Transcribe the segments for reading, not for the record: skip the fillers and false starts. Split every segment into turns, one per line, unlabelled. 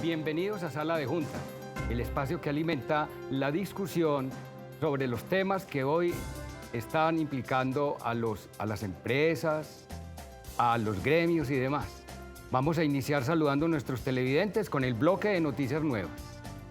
Bienvenidos a Sala de Junta, el espacio que alimenta la discusión sobre los temas que hoy están implicando a las empresas, a los gremios y demás. Vamos a iniciar saludando a nuestros televidentes con el bloque de noticias nuevas,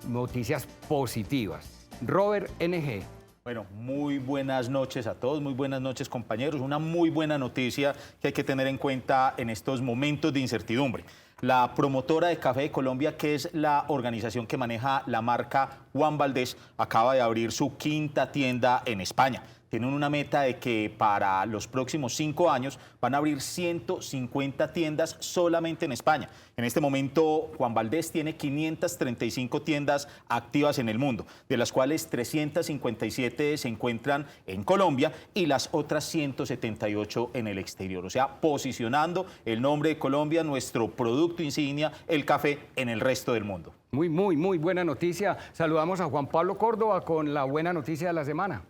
noticias positivas. Robert NG.
Bueno, muy buenas noches a todos, muy buenas noches compañeros. Una muy buena noticia que hay que tener en cuenta en estos momentos de incertidumbre. La promotora de Café de Colombia, que es la organización que maneja la marca Juan Valdez, acaba de abrir su quinta tienda en España. Tienen una meta de que para los próximos 5 años van a abrir 150 tiendas solamente en España. En este momento, Juan Valdez tiene 535 tiendas activas en el mundo, de las cuales 357 se encuentran en Colombia y las otras 178 en el exterior. O sea, posicionando el nombre de Colombia, nuestro producto insignia, el café, en el resto del mundo.
Muy buena noticia. Saludamos a Juan Pablo Córdoba con la buena noticia de la semana.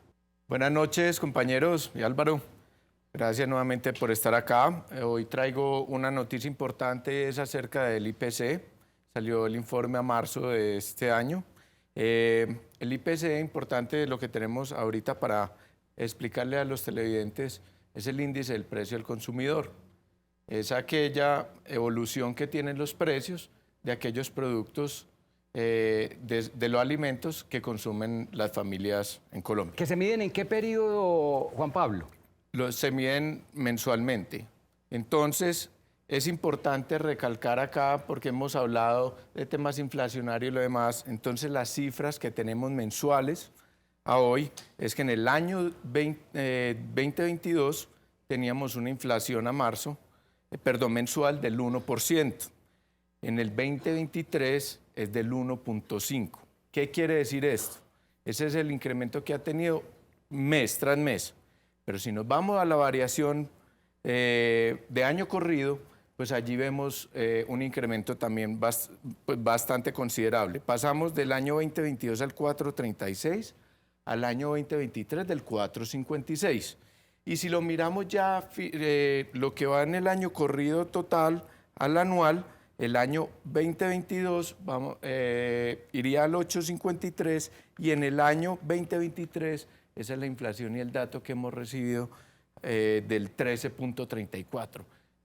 Buenas noches, compañeros y Álvaro. Gracias nuevamente por estar acá. Hoy traigo una noticia importante, es acerca del IPC. Salió el informe a marzo de este año. El IPC, importante, lo que tenemos ahorita para explicarle a los televidentes, es el índice del precio del consumidor. Es aquella evolución que tienen los precios de aquellos productos de los alimentos que consumen las familias en Colombia.
¿Que se miden en qué periodo, Juan Pablo?
Se miden mensualmente. Entonces, es importante recalcar acá, porque hemos hablado de temas inflacionarios y lo demás, entonces las cifras que tenemos mensuales a hoy es que en el año 2022 teníamos una inflación a marzo, mensual del 1%. En el 2023 es del 1.5. ¿Qué quiere decir esto? Ese es el incremento que ha tenido mes tras mes. Pero si nos vamos a la variación de año corrido, pues allí vemos un incremento también bastante considerable. Pasamos del año 2022 al 4.36, al año 2023 del 4.56. Y si lo miramos ya, lo que va en el año corrido total al anual, el año 2022 iría al 8.53 y en el año 2023, esa es la inflación y el dato que hemos recibido del 13.34.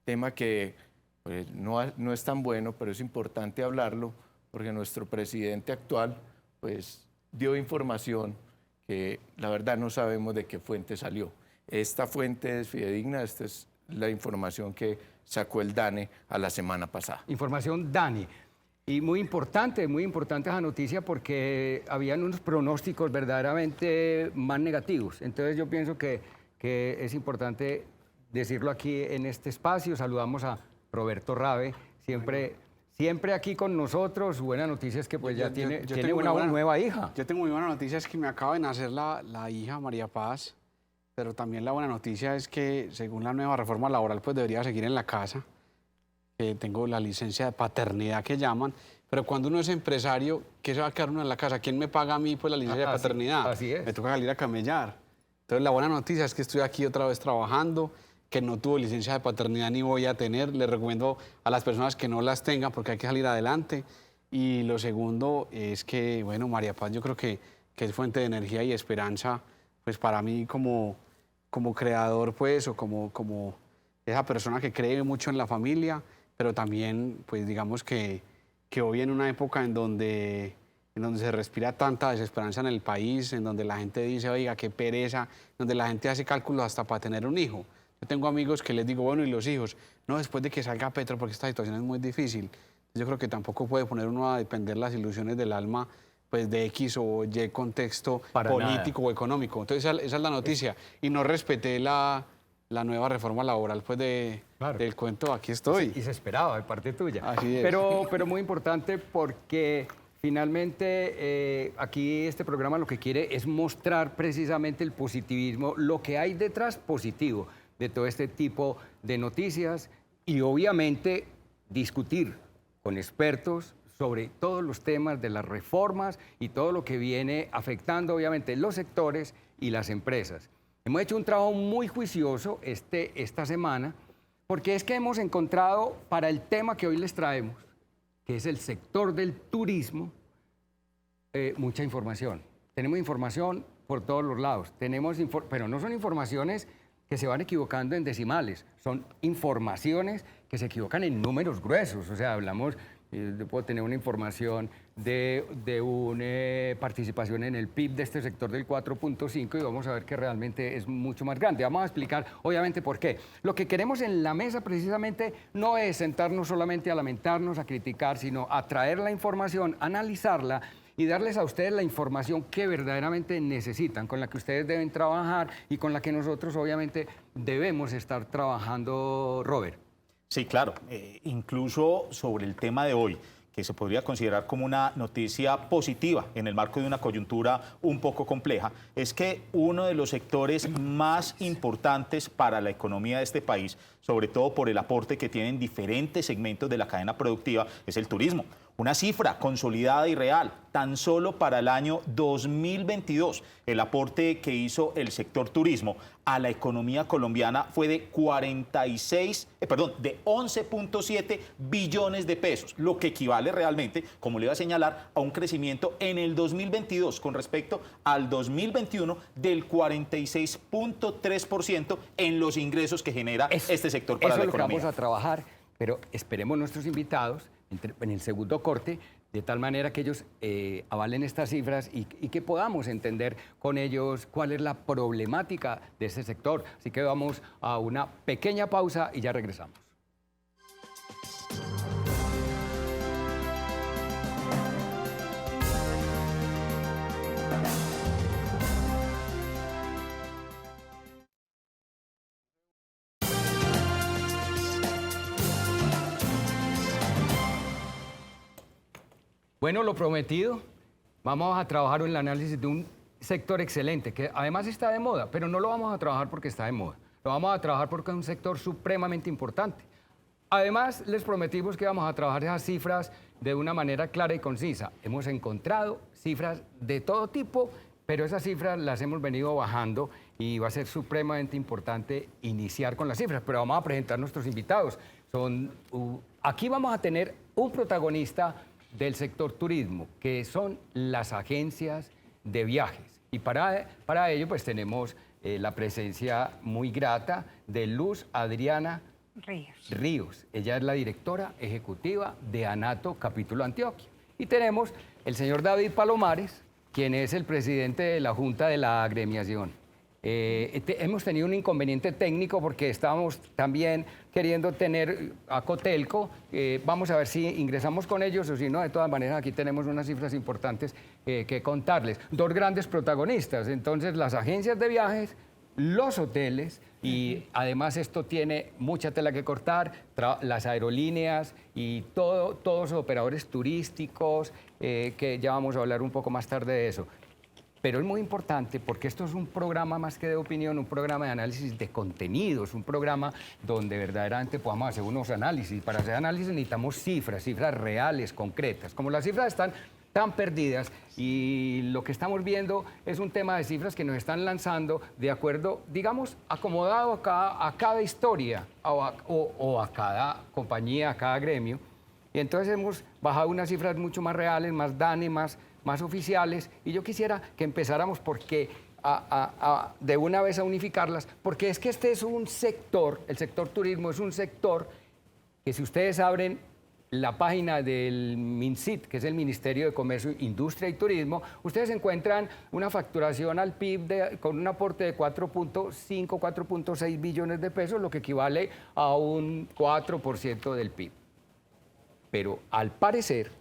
Tema que pues, no es tan bueno, pero es importante hablarlo porque nuestro presidente actual pues, dio información que la verdad no sabemos de qué fuente salió. Esta fuente es fidedigna, esta es la información que sacó el DANE a la semana pasada.
Información DANE. Y muy importante esa noticia porque habían unos pronósticos verdaderamente más negativos. Entonces yo pienso que es importante decirlo aquí en este espacio. Saludamos a Roberto Rabe, siempre aquí con nosotros. Buena noticia es que pues ya tiene una nueva hija.
Yo tengo muy buena noticia, es que me acaba de nacer la hija María Paz. Pero también la buena noticia es que, según la nueva reforma laboral, pues debería seguir en la casa. Tengo la licencia de paternidad que llaman. Pero cuando uno es empresario, ¿qué se va a quedar uno en la casa? ¿Quién me paga a mí pues, la licencia de paternidad?
Así es.
Me toca salir a camellar. Entonces, la buena noticia es que estoy aquí otra vez trabajando, que no tuvo licencia de paternidad ni voy a tener. Les recomiendo a las personas que no las tengan porque hay que salir adelante. Y lo segundo es que, bueno, María Paz yo creo que es fuente de energía y esperanza, pues para mí como creador, pues, o como esa persona que cree mucho en la familia, pero también, pues, digamos que hoy en una época en donde se respira tanta desesperanza en el país, en donde la gente dice, oiga, qué pereza, donde la gente hace cálculos hasta para tener un hijo. Yo tengo amigos que les digo, bueno, ¿y los hijos? No, después de que salga Petro, porque esta situación es muy difícil. Yo creo que tampoco puede poner uno a depender las ilusiones del alma pues de X o Y contexto político o económico. Entonces esa es la noticia. Y no respeté la nueva reforma laboral pues del cuento, aquí estoy.
Y se esperaba de parte tuya.
Así es.
Pero muy importante porque finalmente aquí este programa lo que quiere es mostrar precisamente el positivismo, lo que hay detrás positivo de todo este tipo de noticias y obviamente discutir con expertos sobre todos los temas de las reformas y todo lo que viene afectando obviamente los sectores y las empresas. Hemos hecho un trabajo muy juicioso esta semana porque es que hemos encontrado para el tema que hoy les traemos que es el sector del turismo, mucha información. Tenemos información por todos los lados, pero no son informaciones que se van equivocando en decimales, son informaciones que se equivocan en números gruesos. O sea, hablamos, yo puedo tener una información de una participación en el PIB de este sector del 4.5 y vamos a ver que realmente es mucho más grande. Vamos a explicar, obviamente, por qué. Lo que queremos en la mesa precisamente no es sentarnos solamente a lamentarnos, a criticar, sino a traer la información, analizarla y darles a ustedes la información que verdaderamente necesitan, con la que ustedes deben trabajar y con la que nosotros obviamente debemos estar trabajando, Robert.
Sí, claro. Incluso sobre el tema de hoy, que se podría considerar como una noticia positiva en el marco de una coyuntura un poco compleja, es que uno de los sectores más importantes para la economía de este país, sobre todo por el aporte que tienen diferentes segmentos de la cadena productiva, es el turismo. Una cifra consolidada y real, tan solo para el año 2022, el aporte que hizo el sector turismo a la economía colombiana fue de 11.7 billones de pesos, lo que equivale realmente, como le iba a señalar, a un crecimiento en el 2022 con respecto al 2021 del 46.3% en los ingresos que genera este sector para la economía.
Eso es lo que vamos a trabajar, pero esperemos nuestros invitados en el segundo corte, de tal manera que ellos avalen estas cifras y que podamos entender con ellos cuál es la problemática de este sector. Así que vamos a una pequeña pausa y ya regresamos. Bueno, lo prometido, vamos a trabajar en el análisis de un sector excelente, que además está de moda, pero no lo vamos a trabajar porque está de moda. Lo vamos a trabajar porque es un sector supremamente importante. Además, les prometimos que vamos a trabajar esas cifras de una manera clara y concisa. Hemos encontrado cifras de todo tipo, pero esas cifras las hemos venido bajando y va a ser supremamente importante iniciar con las cifras. Pero vamos a presentar nuestros invitados. Aquí vamos a tener un protagonista del sector turismo, que son las agencias de viajes. Y para ello, pues tenemos la presencia muy grata de Luz Adriana Ríos. Ella es la directora ejecutiva de ANATO Capítulo Antioquia. Y tenemos el señor David Palomares, quien es el presidente de la Junta de la Agremiación. Hemos tenido un inconveniente técnico porque estábamos también queriendo tener a Cotelco. Vamos a ver si ingresamos con ellos o si no. De todas maneras, aquí tenemos unas cifras importantes que contarles. Dos grandes protagonistas, entonces las agencias de viajes, los hoteles y además esto tiene mucha tela que cortar, las aerolíneas y todos los operadores turísticos, que ya vamos a hablar un poco más tarde de eso. Pero es muy importante porque esto es un programa más que de opinión, un programa de análisis de contenidos, un programa donde verdaderamente podamos hacer unos análisis. Para hacer análisis necesitamos cifras reales, concretas. Como las cifras están tan perdidas y lo que estamos viendo es un tema de cifras que nos están lanzando de acuerdo, digamos, acomodado a cada historia o a cada compañía, a cada gremio. Y entonces hemos bajado unas cifras mucho más reales, más DANE, más oficiales, y yo quisiera que empezáramos de una vez a unificarlas, porque es que este es un sector, el sector turismo es un sector que si ustedes abren la página del MINCIT, que es el Ministerio de Comercio, Industria y Turismo, ustedes encuentran una facturación al PIB con un aporte de 4.5, 4.6 billones de pesos, lo que equivale a un 4% del PIB. Pero al parecer,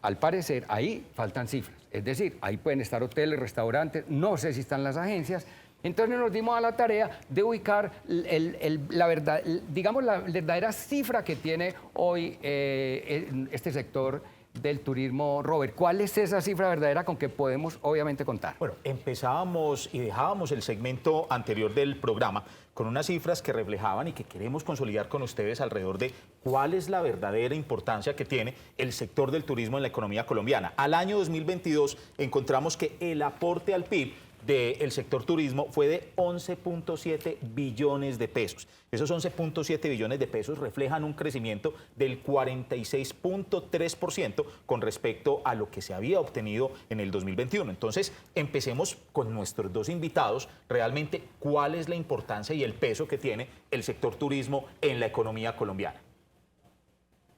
ahí faltan cifras. Es decir, ahí pueden estar hoteles, restaurantes, no sé si están las agencias. Entonces nos dimos a la tarea de ubicar la verdadera cifra que tiene hoy este sector del turismo. Robert, ¿cuál es esa cifra verdadera con que podemos obviamente contar?
Bueno, empezábamos y dejábamos el segmento anterior del programa con unas cifras que reflejaban y que queremos consolidar con ustedes alrededor de cuál es la verdadera importancia que tiene el sector del turismo en la economía colombiana. Al año 2022 encontramos que el aporte al PIB del sector turismo fue de 11.7 billones de pesos. Esos 11.7 billones de pesos reflejan un crecimiento del 46.3% con respecto a lo que se había obtenido en el 2021. Entonces, empecemos con nuestros dos invitados, realmente cuál es la importancia y el peso que tiene el sector turismo en la economía colombiana.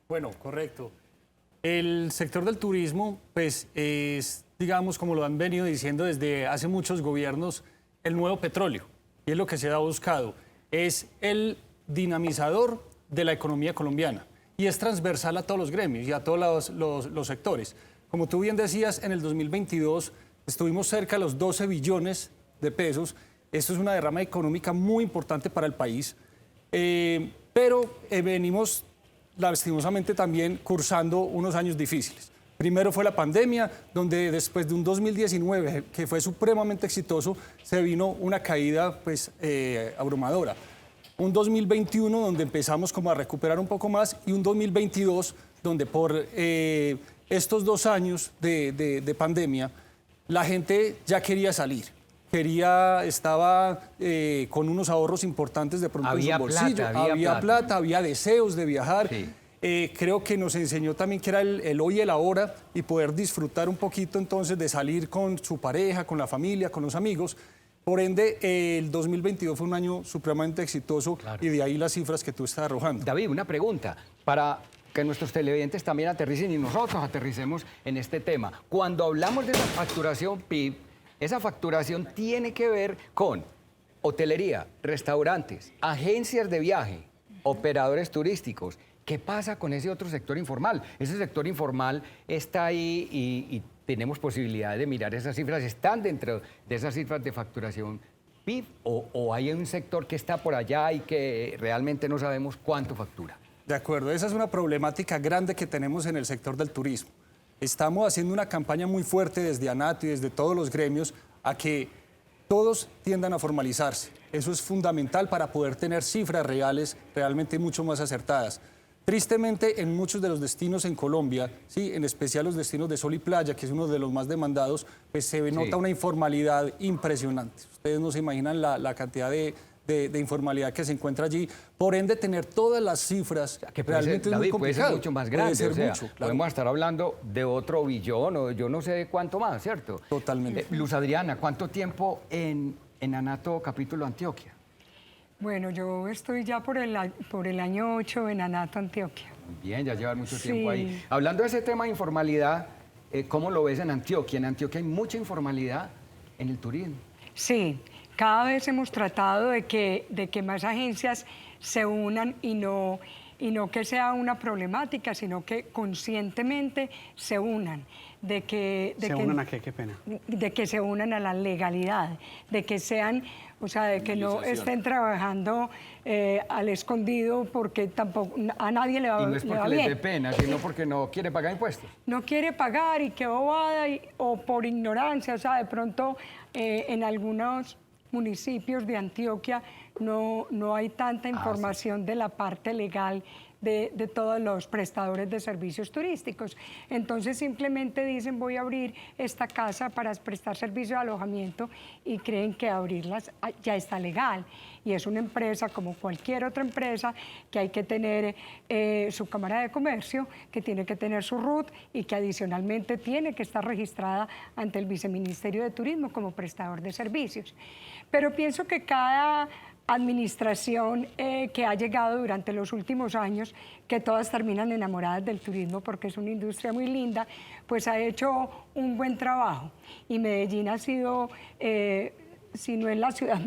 Bueno, correcto. El sector del turismo, pues, es, digamos, como lo han venido diciendo desde hace muchos gobiernos, el nuevo petróleo. Y es lo que se ha buscado. Es el dinamizador de la economía colombiana. Y es transversal a todos los gremios y a todos los sectores. Como tú bien decías, en el 2022 estuvimos cerca de los 12 billones de pesos. Esto es una derrama económica muy importante para el país. Pero venimos lastimosamente también cursando unos años difíciles. Primero fue la pandemia, donde después de un 2019 que fue supremamente exitoso, se vino una caída pues, abrumadora. Un 2021 donde empezamos como a recuperar un poco más y un 2022 donde por estos 2 años de pandemia la gente ya quería salir. Estaba con unos ahorros importantes de pronto en su bolsillo. Había plata, había deseos de viajar. Sí. Creo que nos enseñó también que era el hoy y el ahora y poder disfrutar un poquito entonces de salir con su pareja, con la familia, con los amigos. Por ende, el 2022 fue un año supremamente exitoso, claro. Y de ahí las cifras que tú estás arrojando.
David, una pregunta para que nuestros televidentes también aterricen y nosotros aterricemos en este tema. Cuando hablamos de la facturación PIB, esa facturación tiene que ver con hotelería, restaurantes, agencias de viaje, operadores turísticos. ¿Qué pasa con ese otro sector informal? Ese sector informal está ahí y tenemos posibilidad de mirar esas cifras. ¿Están dentro de esas cifras de facturación PIB o hay un sector que está por allá y que realmente no sabemos cuánto factura?
De acuerdo, esa es una problemática grande que tenemos en el sector del turismo. Estamos haciendo una campaña muy fuerte desde ANATO y desde todos los gremios a que todos tiendan a formalizarse. Eso es fundamental para poder tener cifras reales realmente mucho más acertadas. Tristemente, en muchos de los destinos en Colombia, ¿sí? En especial los destinos de sol y playa, que es uno de los más demandados, pues se nota una informalidad impresionante. Ustedes no se imaginan la cantidad de informalidad que se encuentra allí. Por ende, tener todas las cifras
que
realmente
ser,
es muy
complicado. Puede ser mucho más grande.
Puede ser
mucho,
claro.
Podemos estar hablando de otro billón o yo no sé cuánto más, ¿cierto?
Totalmente.
Luz Adriana, ¿cuánto tiempo en ANATO Capítulo Antioquia?
Bueno, yo estoy ya por el año 8 en ANATO Antioquia.
Bien, ya llevan mucho tiempo ahí. Hablando de ese tema de informalidad, ¿cómo lo ves en Antioquia? En Antioquia hay mucha informalidad en el turismo.
Sí, cada vez hemos tratado de que más agencias se unan y no que sea una problemática, sino que conscientemente se unan.
¿Unan a qué? Qué pena.
De que se unan a la legalidad, de que sean, o sea, de que no estén trabajando al escondido porque tampoco a nadie le va bien.
Y no es porque les dé pena, sino porque no quiere pagar impuestos.
No quiere pagar y qué bobada, o por ignorancia, o sea, de pronto en algunos municipios de Antioquia no hay tanta información de la parte legal de todos los prestadores de servicios turísticos. Entonces simplemente dicen voy a abrir esta casa para prestar servicio de alojamiento y creen que abrirlas ya está legal. Y es una empresa como cualquier otra empresa que hay que tener su Cámara de Comercio, que tiene que tener su RUT y que adicionalmente tiene que estar registrada ante el Viceministerio de Turismo como prestador de servicios. Pero pienso que cada administración que ha llegado durante los últimos años, que todas terminan enamoradas del turismo porque es una industria muy linda, pues ha hecho un buen trabajo. Y Medellín ha sido, si no es la ciudad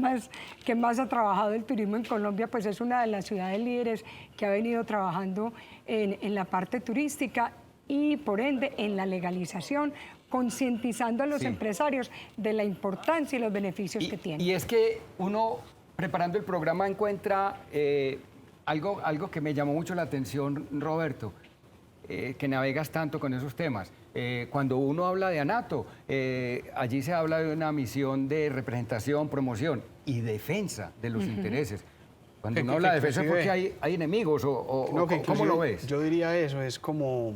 que más ha trabajado el turismo en Colombia, pues es una de las ciudades líderes que ha venido trabajando en la parte turística y por ende en la legalización, concientizando a los empresarios de la importancia y los beneficios que tienen.
Y es que uno, preparando el programa, encuentra algo que me llamó mucho la atención, Roberto, que navegas tanto con esos temas. Cuando uno habla de ANATO, allí se habla de una misión de representación, promoción y defensa de los intereses. Cuando uno habla de defensa es porque hay enemigos, ¿cómo lo ves?
Yo diría eso, es como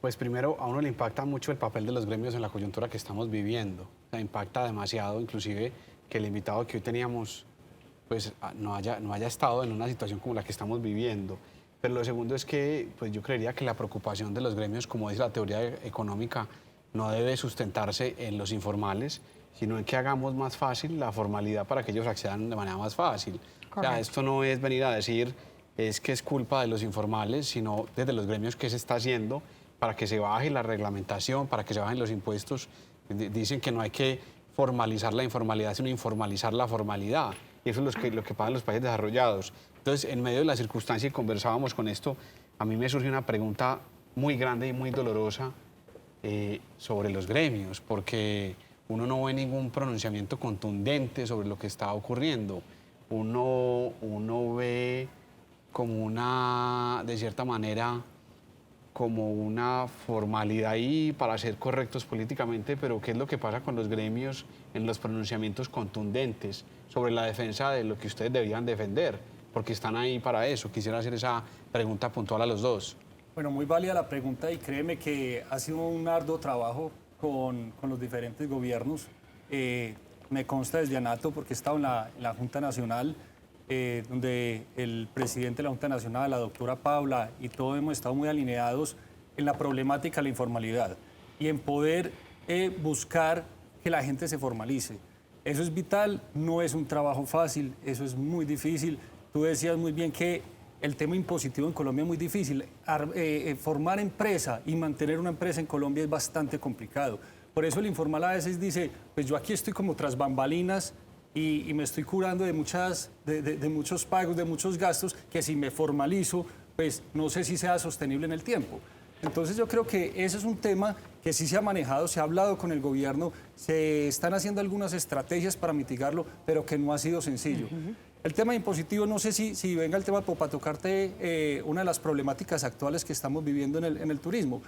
Pues primero, a uno le impacta mucho el papel de los gremios en la coyuntura que estamos viviendo. O sea, impacta demasiado, inclusive, que el invitado que hoy teníamos pues, no haya estado en una situación como la que estamos viviendo. Pero lo segundo es que pues, yo creería que la preocupación de los gremios, como dice la teoría económica, no debe sustentarse en los informales, sino en que hagamos más fácil la formalidad para que ellos accedan de manera más fácil. O sea, esto no es venir a decir es que es culpa de los informales, sino desde los gremios qué se está haciendo para que se baje la reglamentación, para que se bajen los impuestos. Dicen que no hay que formalizar la informalidad, sino informalizar la formalidad. Y eso es lo que pagan los países desarrollados. Entonces, en medio de la circunstancia y conversábamos con esto, a mí me surge una pregunta muy grande y muy dolorosa sobre los gremios, porque uno no ve ningún pronunciamiento contundente sobre lo que está ocurriendo. Uno ve como de cierta manera, como una formalidad ahí para ser correctos políticamente, pero ¿qué es lo que pasa con los gremios en los pronunciamientos contundentes sobre la defensa de lo que ustedes deberían defender? Porque están ahí para eso. Quisiera hacer esa pregunta puntual a los dos.
Bueno, muy válida la pregunta y créeme que ha sido un arduo trabajo con los diferentes gobiernos. Me consta desde ANATO, porque he estado en la Junta Nacional, donde el presidente de la Junta Nacional, la doctora Paula, y todos hemos estado muy alineados en la problemática de la informalidad y en poder buscar que la gente se formalice. Eso es vital, no es un trabajo fácil, eso es muy difícil. Tú decías muy bien que el tema impositivo en Colombia es muy difícil. Formar empresa y mantener una empresa en Colombia es bastante complicado. Por eso el informal a veces dice, pues yo aquí estoy como tras bambalinas y me estoy curando de muchos pagos, de muchos gastos, que si me formalizo, pues no sé si sea sostenible en el tiempo. Entonces yo creo que ese es un tema que sí se ha manejado, se ha hablado con el gobierno, se están haciendo algunas estrategias para mitigarlo, pero que no ha sido sencillo. El tema impositivo, no sé si venga el tema para tocarte una de las problemáticas actuales que estamos viviendo en el turismo.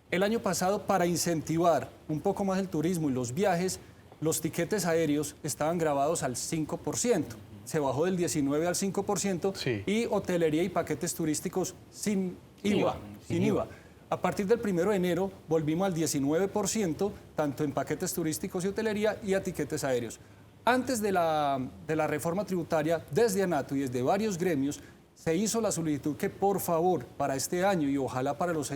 El año pasado, para incentivar un poco más el turismo y los viajes, los tiquetes aéreos estaban grabados al 5%. Se bajó del 19% al 5%, sí. Y hotelería y paquetes turísticos sin IVA. A partir del 1 de enero volvimos al 19%, tanto en paquetes turísticos y hotelería y a tiquetes aéreos. Antes de la reforma tributaria, desde ANATO y desde varios gremios, se hizo la solicitud que por favor para este año y ojalá para los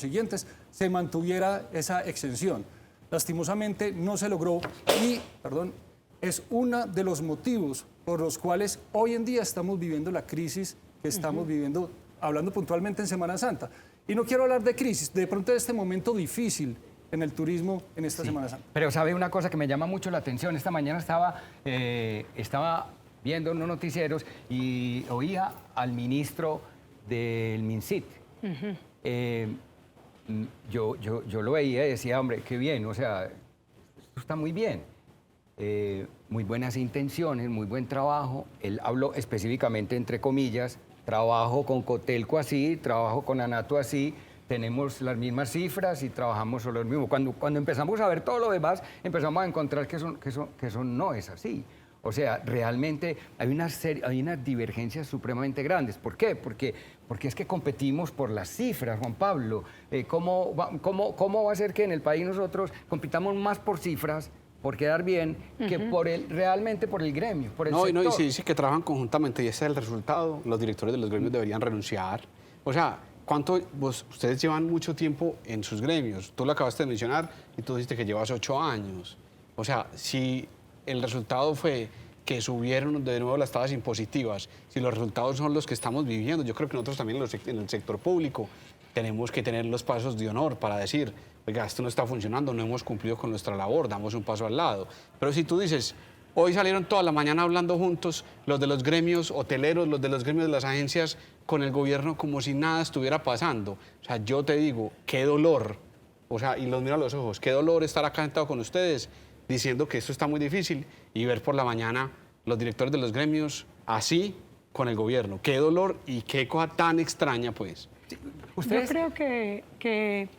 siguientes se mantuviera esa exención. Lastimosamente no se logró y, es uno de los motivos por los cuales hoy en día estamos viviendo la crisis que estamos viviendo, hablando puntualmente en Semana Santa. Y no quiero hablar de crisis, de pronto de este momento difícil en el turismo en esta Semana Santa.
Pero sabe una cosa que me llama mucho la atención. Esta mañana estaba viendo unos noticieros y oía al ministro del MinSit. Yo lo veía y decía, hombre, qué bien, o sea, esto está muy bien. Muy buenas intenciones, muy buen trabajo. Él habló específicamente, entre comillas, trabajo con Cotelco así, trabajo con ANATO así, tenemos las mismas cifras y trabajamos sobre lo mismo. Cuando empezamos a ver todo lo demás, empezamos a encontrar que eso no es así. O sea, realmente hay unas divergencias supremamente grandes. ¿Por qué? Porque es que competimos por las cifras, Juan Pablo. ¿Cómo va a ser que en el país nosotros compitamos más por cifras, por quedar bien, que realmente por el gremio, por el sector?
No, y si dice que trabajan conjuntamente y ese es el resultado, los directores de los gremios deberían renunciar. O sea, ustedes llevan mucho tiempo en sus gremios. Tú lo acabaste de mencionar y tú dijiste que llevas 8 años. O sea, si el resultado fue que subieron de nuevo las tasas impositivas, si los resultados son los que estamos viviendo, yo creo que nosotros también en el sector público tenemos que tener los pasos de honor para decir, oiga, esto no está funcionando, no hemos cumplido con nuestra labor, damos un paso al lado. Pero si tú dices, hoy salieron toda la mañana hablando juntos los de los gremios hoteleros, los de los gremios de las agencias con el gobierno como si nada estuviera pasando. O sea, yo te digo, qué dolor, o sea, y los miro a los ojos, qué dolor estar acá sentado con ustedes diciendo que esto está muy difícil y ver por la mañana los directores de los gremios así con el gobierno. Qué dolor y qué cosa tan extraña, pues.
¿Ustedes? Yo creo que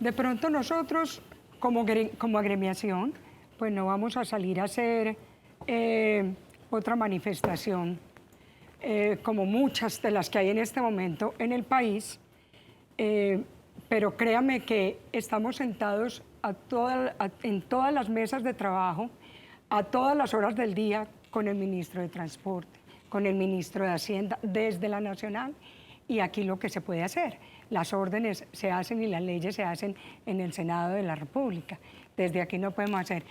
de pronto nosotros, como agremiación, pues no vamos a salir a hacer otra manifestación, como muchas de las que hay en este momento en el país, pero créame que estamos sentados en todas las mesas de trabajo, a todas las horas del día, con el ministro de Transporte, con el ministro de Hacienda, desde la Nacional, y aquí lo que se puede hacer. Las órdenes se hacen y las leyes se hacen en el Senado de la República. Desde aquí no podemos hacer.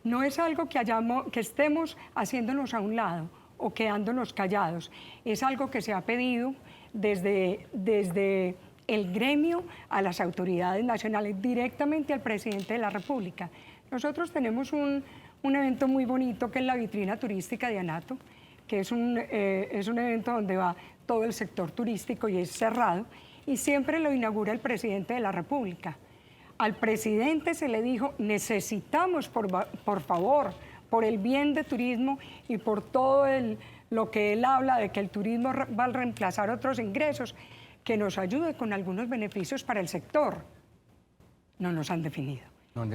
No es algo que estemos haciéndonos a un lado o quedándonos callados. Es algo que se ha pedido desde el gremio a las autoridades nacionales, directamente al presidente de la República. Nosotros tenemos un evento muy bonito que es la vitrina turística de ANATO, que es un evento donde va todo el sector turístico y es cerrado, y siempre lo inaugura el presidente de la República. Al presidente se le dijo, necesitamos, por favor, por el bien de turismo y por todo lo que él habla de que el turismo va a reemplazar otros ingresos, que nos ayude con algunos beneficios para el sector. No nos han definido.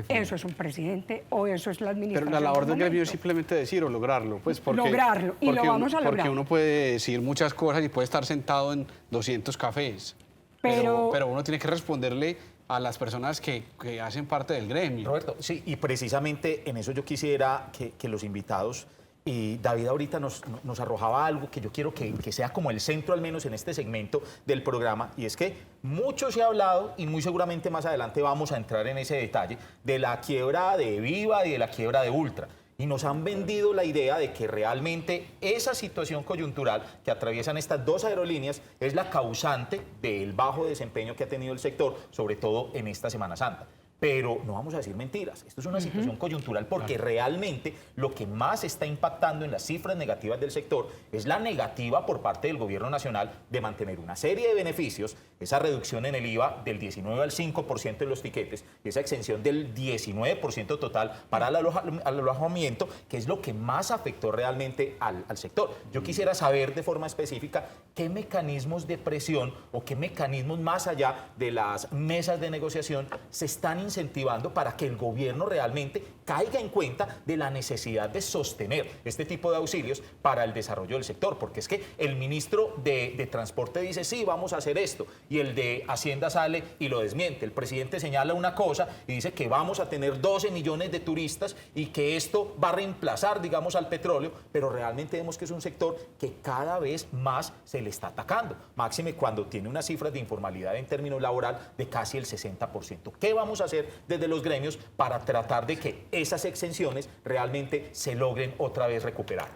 Eso es un presidente o eso es la administración.
Pero la labor del gremio es simplemente decir o lograrlo. Pues
lograrlo, y lo vamos a lograr.
Porque uno puede decir muchas cosas y puede estar sentado en 200 cafés. Pero uno tiene que responderle a las personas que hacen parte del gremio.
Roberto, sí, y precisamente en eso yo quisiera que los invitados, y David ahorita nos arrojaba algo que yo quiero que sea como el centro, al menos en este segmento del programa, y es que mucho se ha hablado, y muy seguramente más adelante vamos a entrar en ese detalle, de la quiebra de Viva y de la quiebra de Ultra. Y nos han vendido la idea de que realmente esa situación coyuntural que atraviesan estas dos aerolíneas es la causante del bajo desempeño que ha tenido el sector, sobre todo en esta Semana Santa. Pero no vamos a decir mentiras, esto es una situación coyuntural porque realmente lo que más está impactando en las cifras negativas del sector es la negativa por parte del gobierno nacional de mantener una serie de beneficios, esa reducción en el IVA del 19 al 5% en los tiquetes y esa exención del 19% total para el alojamiento, que es lo que más afectó realmente al sector. Yo quisiera saber de forma específica qué mecanismos de presión o qué mecanismos más allá de las mesas de negociación se están incentivando para que el gobierno realmente caiga en cuenta de la necesidad de sostener este tipo de auxilios para el desarrollo del sector, porque es que el ministro de Transporte dice, sí, vamos a hacer esto, y el de Hacienda sale y lo desmiente. El presidente señala una cosa y dice que vamos a tener 12 millones de turistas y que esto va a reemplazar, digamos, al petróleo, pero realmente vemos que es un sector que cada vez más se le está atacando, máxime cuando tiene unas cifras de informalidad en términos laboral de casi el 60%. ¿Qué vamos a hacer desde los gremios para tratar de que esas exenciones realmente se logren otra vez recuperar?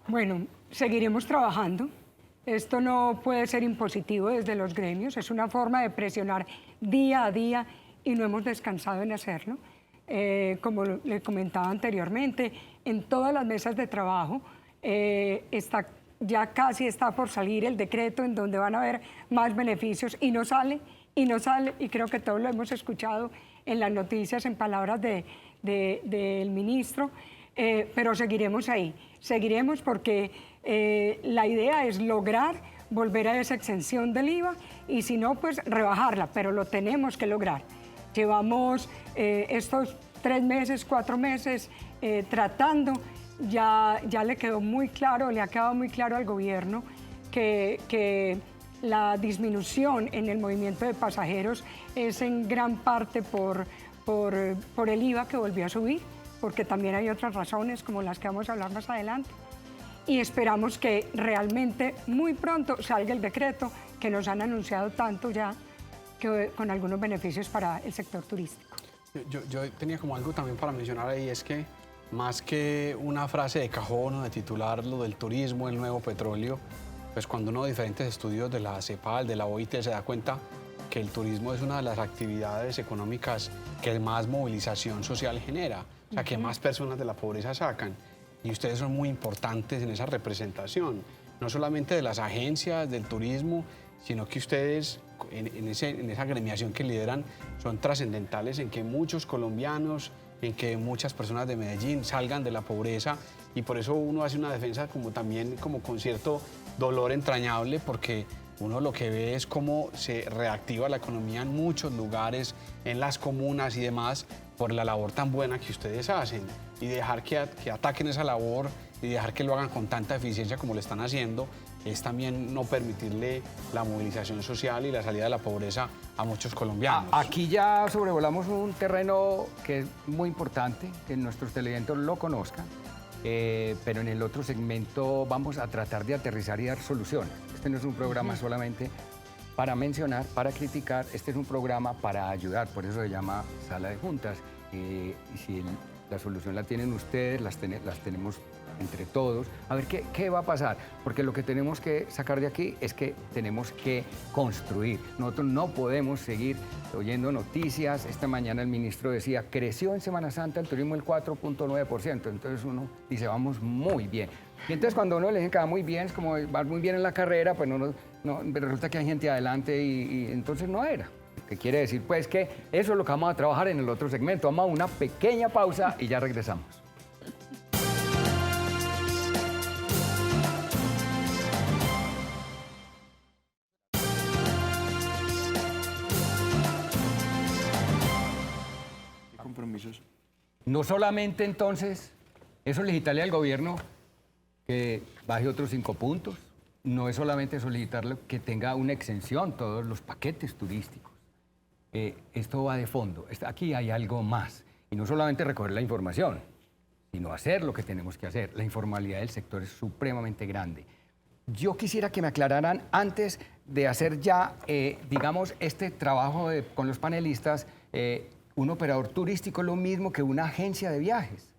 Bueno, seguiremos trabajando. Esto no puede ser impositivo desde los gremios, es una forma de presionar día a día y no hemos descansado en hacerlo. Como le comentaba anteriormente, en todas las mesas de trabajo ya casi está por salir el decreto en donde van a haber más beneficios y no sale, y creo que todos lo hemos escuchado en las noticias, en palabras del ministro, pero seguiremos ahí, seguiremos porque la idea es lograr volver a esa exención del IVA y si no, pues rebajarla, pero lo tenemos que lograr. Llevamos estos 3 meses, 4 meses tratando, ya le quedó muy claro, le ha quedado muy claro al gobierno que la disminución en el movimiento de pasajeros es en gran parte por el IVA que volvió a subir, porque también hay otras razones como las que vamos a hablar más adelante. Y esperamos que realmente muy pronto salga el decreto que nos han anunciado tanto ya, con algunos beneficios para el sector turístico.
Yo tenía como algo también para mencionar ahí, es que más que una frase de cajón o de titular lo del turismo, el nuevo petróleo, pues cuando uno de diferentes estudios de la CEPAL, de la OIT, se da cuenta que el turismo es una de las actividades económicas que más movilización social genera, o sea, que más personas de la pobreza sacan. Y ustedes son muy importantes en esa representación, no solamente de las agencias del turismo, sino que ustedes en esa gremiación que lideran son trascendentales en que muchos colombianos, en que muchas personas de Medellín salgan de la pobreza, y por eso uno hace una defensa también con cierto dolor entrañable, porque uno lo que ve es cómo se reactiva la economía en muchos lugares, en las comunas y demás, por la labor tan buena que ustedes hacen, y dejar que ataquen esa labor y dejar que lo hagan con tanta eficiencia como lo están haciendo, es también no permitirle la movilización social y la salida de la pobreza a muchos colombianos.
Aquí ya sobrevolamos un terreno que es muy importante, que nuestros televidentes lo conozcan, pero en el otro segmento vamos a tratar de aterrizar y dar soluciones. Este no es un programa solamente para mencionar, para criticar, este es un programa para ayudar, por eso se llama Sala de Juntas. Y si la solución la tienen ustedes, las tenemos entre todos, a ver qué va a pasar, porque lo que tenemos que sacar de aquí es que tenemos que construir. Nosotros no podemos seguir oyendo noticias. Esta mañana el ministro decía, creció en Semana Santa el turismo el 4.9%, entonces uno dice, vamos muy bien. Y entonces cuando uno le dice que va muy bien, es como va muy bien en la carrera, pues resulta que hay gente adelante y entonces no era. ¿Qué quiere decir? Pues que eso es lo que vamos a trabajar en el otro segmento. Vamos a una pequeña pausa y ya regresamos.
Compromisos.
No solamente entonces es solicitarle al gobierno que baje otros 5 puntos, no es solamente solicitarle que tenga una exención todos los paquetes turísticos. Esto va de fondo, aquí hay algo más, y no solamente recoger la información, sino hacer lo que tenemos que hacer. La informalidad del sector es supremamente grande. Yo quisiera que me aclararan, antes de hacer ya, digamos, este trabajo con los panelistas, un operador turístico es lo mismo que una agencia de viajes.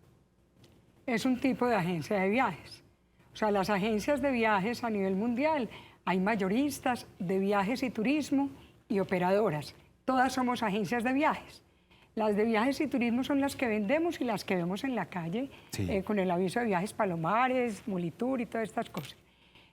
Es un tipo de agencia de viajes. O sea, las agencias de viajes a nivel mundial, hay mayoristas de viajes y turismo y operadoras. Todas somos agencias de viajes. Las de viajes y turismo son las que vendemos y las que vemos en la calle,
Sí.
Con el aviso de viajes Palomares, Mulitour y todas estas cosas.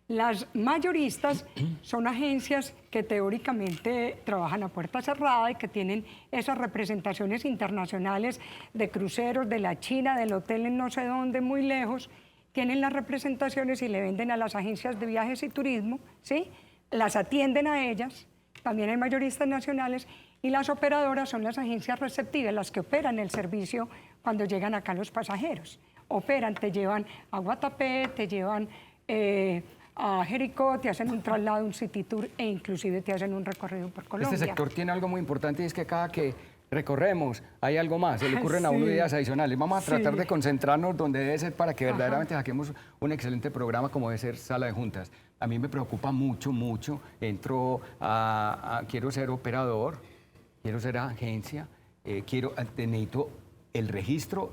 Las mayoristas son agencias que teóricamente trabajan a puerta cerrada y que tienen esas representaciones internacionales de cruceros, de la China, del hotel en no sé dónde, muy lejos. Tienen las representaciones y le venden a las agencias de viajes y turismo, ¿sí? Las atienden a ellas, también hay mayoristas nacionales, y las operadoras son las agencias receptivas, las que operan el servicio cuando llegan acá los pasajeros. Operan, te llevan a Guatapé, te llevan a Jericó, te hacen un traslado, un city tour e inclusive te hacen un recorrido por Colombia.
Este sector tiene algo muy importante y es que cada que recorremos hay algo más, se le ocurren a uno
Sí.
ideas adicionales. Vamos a tratar
Sí.
de concentrarnos donde debe ser para que verdaderamente saquemos un excelente programa como debe ser Sala de Juntas. A mí me preocupa mucho, mucho. Quiero ser operador, quiero ser agencia, necesito el registro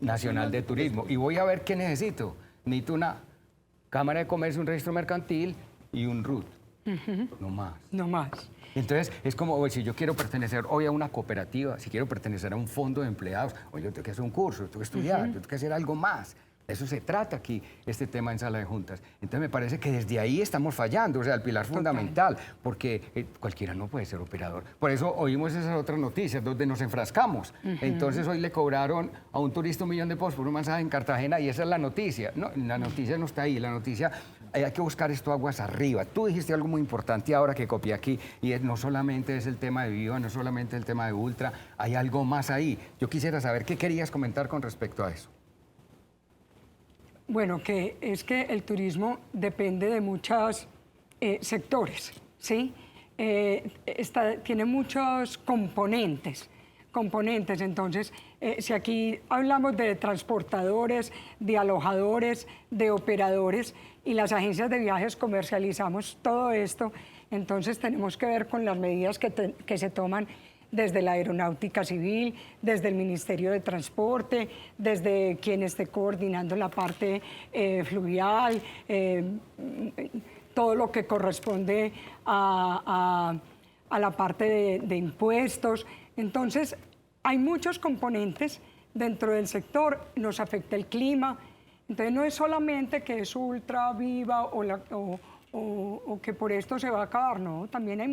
nacional de turismo y voy a ver qué necesito. Necesito una Cámara de Comercio, un registro mercantil y un RUT. No más.
No más.
Entonces, es como, oye, si yo quiero pertenecer hoy a una cooperativa, si quiero pertenecer a un fondo de empleados, oye, yo tengo que hacer un curso, tengo que estudiar, yo tengo que hacer algo más. De eso se trata aquí, este tema en Sala de Juntas. Entonces, me parece que desde ahí estamos fallando, o sea, el pilar fundamental, porque cualquiera no puede ser operador. Por eso oímos esas otras noticias donde nos enfrascamos. Entonces, hoy le cobraron a un turista 1 millón de pesos por un masaje en Cartagena y esa es la noticia. No, la noticia no está ahí, la noticia, hay que buscar esto aguas arriba. Tú dijiste algo muy importante ahora que copié aquí, y no solamente es el tema de Viva, no solamente el tema de Ultra, hay algo más ahí. Yo quisiera saber qué querías comentar con respecto a eso.
Bueno, que es que el turismo depende de muchos sectores, ¿sí? Tiene muchos componentes. Entonces, si aquí hablamos de transportadores, de alojadores, de operadores, y las agencias de viajes comercializamos todo esto, entonces tenemos que ver con las medidas que se toman desde la Aeronáutica Civil, desde el Ministerio de Transporte, desde quien esté coordinando la parte fluvial, todo lo que corresponde a la parte de impuestos. Entonces, hay muchos componentes dentro del sector, nos afecta el clima, entonces no es solamente que es Ultra, Viva o que por esto se va a acabar, no, también hay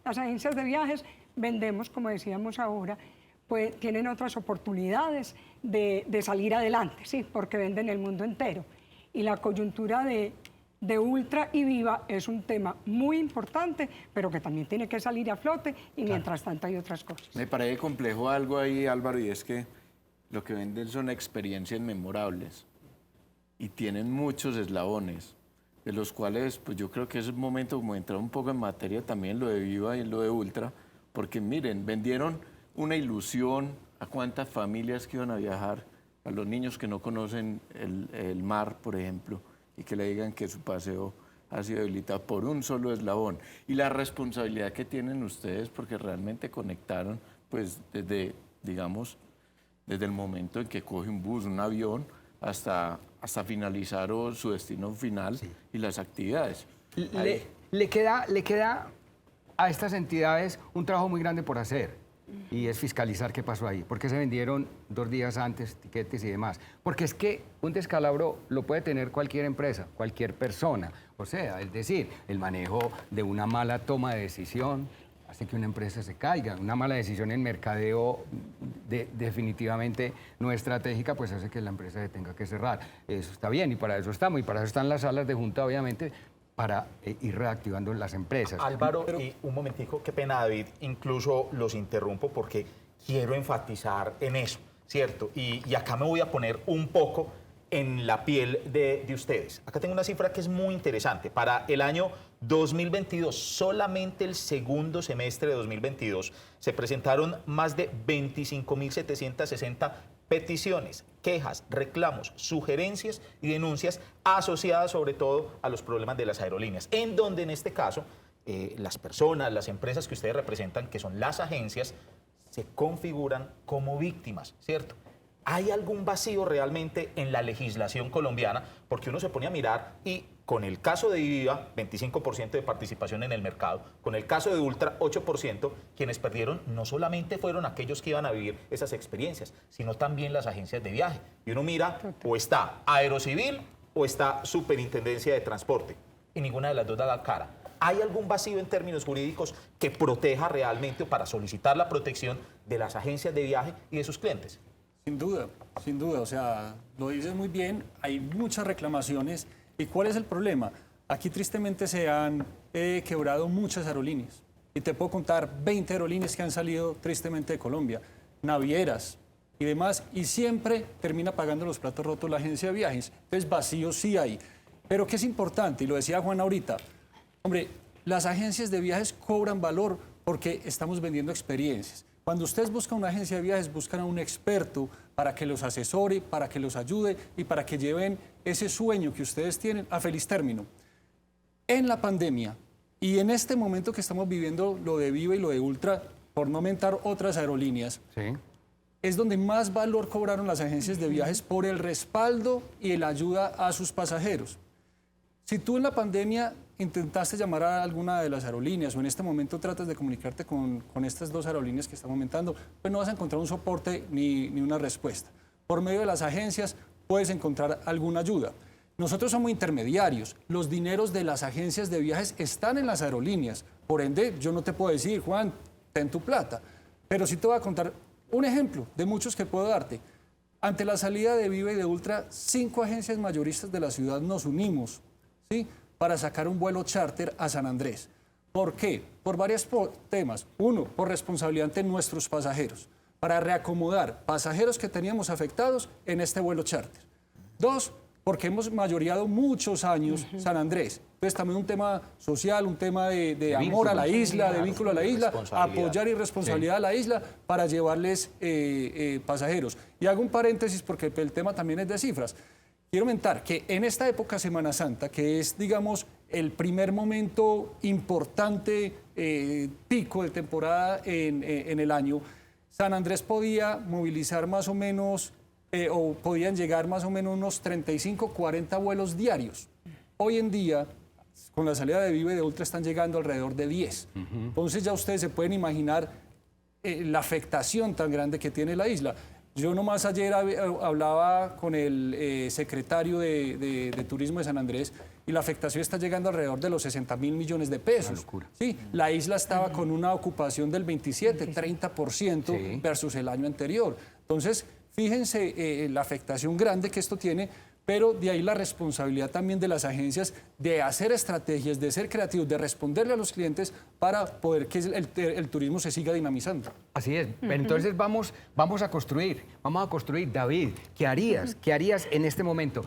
las agencias de viajes vendemos, como decíamos ahora, pues tienen otras oportunidades de salir adelante, sí, porque venden el mundo entero. Y la coyuntura de Ultra y Viva es un tema muy importante, pero que también tiene que salir a flote y mientras tanto hay otras cosas.
Me parece complejo algo ahí, Álvaro, y es que lo que venden son experiencias memorables y tienen muchos eslabones. de los cuales pues yo creo que es el momento como de entrar un poco en materia también lo de Viva y lo de Ultra, porque miren, vendieron una ilusión a cuántas familias que iban a viajar, a los niños que no conocen el mar, por ejemplo, y que le digan que su paseo ha sido habilitado por un solo eslabón. Y la responsabilidad que tienen ustedes, porque realmente conectaron, pues desde, digamos, desde el momento en que coge un bus, un avión, hasta finalizar su destino final y las actividades.
Le queda a estas entidades un trabajo muy grande por hacer. Y es fiscalizar qué pasó ahí. ¿Por qué se vendieron 2 días antes tiquetes y demás? Porque es que un descalabro lo puede tener cualquier empresa, cualquier persona. O sea, es decir, el manejo de una mala toma de decisión hace que una empresa se caiga. Una mala decisión en mercadeo definitivamente no estratégica, pues hace que la empresa se tenga que cerrar. Eso está bien y para eso estamos. Y para eso están las salas de junta, obviamente, para ir reactivando las empresas.
Álvaro, y un momentico, qué pena, David, incluso los interrumpo porque quiero enfatizar en eso, ¿cierto? Y acá me voy a poner un poco en la piel de ustedes. Acá tengo una cifra que es muy interesante. Para el año 2022, solamente el segundo semestre de 2022, se presentaron más de 25.760 peticiones, quejas, reclamos, sugerencias y denuncias asociadas sobre todo a los problemas de las aerolíneas, en donde en este caso las personas, las empresas que ustedes representan, que son las agencias, se configuran como víctimas, ¿cierto? ¿Hay algún vacío realmente en la legislación colombiana? Porque uno se pone a mirar y con el caso de Viva, 25% de participación en el mercado, con el caso de Ultra, 8%, quienes perdieron no solamente fueron aquellos que iban a vivir esas experiencias, sino también las agencias de viaje. Y uno mira, o está Aerocivil o está Superintendencia de Transporte, y ninguna de las dos da la cara. ¿Hay algún vacío en términos jurídicos que proteja realmente o para solicitar la protección de las agencias de viaje y de sus clientes?
Sin duda, o sea, lo dices muy bien, hay muchas reclamaciones. ¿Y cuál es el problema? Aquí tristemente se han quebrado muchas aerolíneas. Y te puedo contar 20 aerolíneas que han salido tristemente de Colombia, navieras y demás, y siempre termina pagando los platos rotos la agencia de viajes. Entonces vacíos sí hay. Pero ¿qué es importante? Y lo decía Juan ahorita, hombre, las agencias de viajes cobran valor porque estamos vendiendo experiencias. Cuando ustedes buscan una agencia de viajes, buscan a un experto para que los asesore, para que los ayude y para que lleven ese sueño que ustedes tienen a feliz término. En la pandemia y en este momento que estamos viviendo lo de Viva y lo de Ultra, por no aumentar otras aerolíneas,
Sí.
es donde más valor cobraron las agencias de viajes por el respaldo y la ayuda a sus pasajeros. Si tú en la pandemia intentaste llamar a alguna de las aerolíneas o en este momento tratas de comunicarte con estas 2 aerolíneas que están aumentando, pues no vas a encontrar un soporte ni una respuesta. Por medio de las agencias puedes encontrar alguna ayuda. Nosotros somos intermediarios. Los dineros de las agencias de viajes están en las aerolíneas. Por ende, yo no te puedo decir, Juan, ten tu plata. Pero sí te voy a contar un ejemplo de muchos que puedo darte. Ante la salida de Viva y de Ultra, 5 agencias mayoristas de la ciudad nos unimos, ¿sí?, para sacar un vuelo charter a San Andrés. ¿Por qué? Por varios temas. Uno, por responsabilidad ante nuestros pasajeros, para reacomodar pasajeros que teníamos afectados en este vuelo charter. 2, porque hemos mayoreado muchos años San Andrés. Entonces también un tema social, un tema de amor a la isla, de vínculo a la isla, apoyar y responsabilidad a la isla para llevarles pasajeros. Y hago un paréntesis porque el tema también es de cifras. Quiero comentar que en esta época Semana Santa, que es, digamos, el primer momento importante, pico de temporada en el año, San Andrés podía movilizar más o menos, o podían llegar más o menos unos 35, 40 vuelos diarios. Hoy en día, con la salida de Viva y de Ultra, están llegando alrededor de 10. Entonces ya ustedes se pueden imaginar la afectación tan grande que tiene la isla. Yo nomás ayer hablaba con el secretario de Turismo de San Andrés y la afectación está llegando alrededor de los 60.000 millones de pesos. Una locura. Sí, la isla estaba con una ocupación del 27, 30% versus el año anterior. Entonces, fíjense la afectación grande que esto tiene, pero de ahí la responsabilidad también de las agencias de hacer estrategias, de ser creativos, de responderle a los clientes para poder que el turismo se siga dinamizando.
Así es. Entonces vamos a construir. David, ¿qué harías en este momento?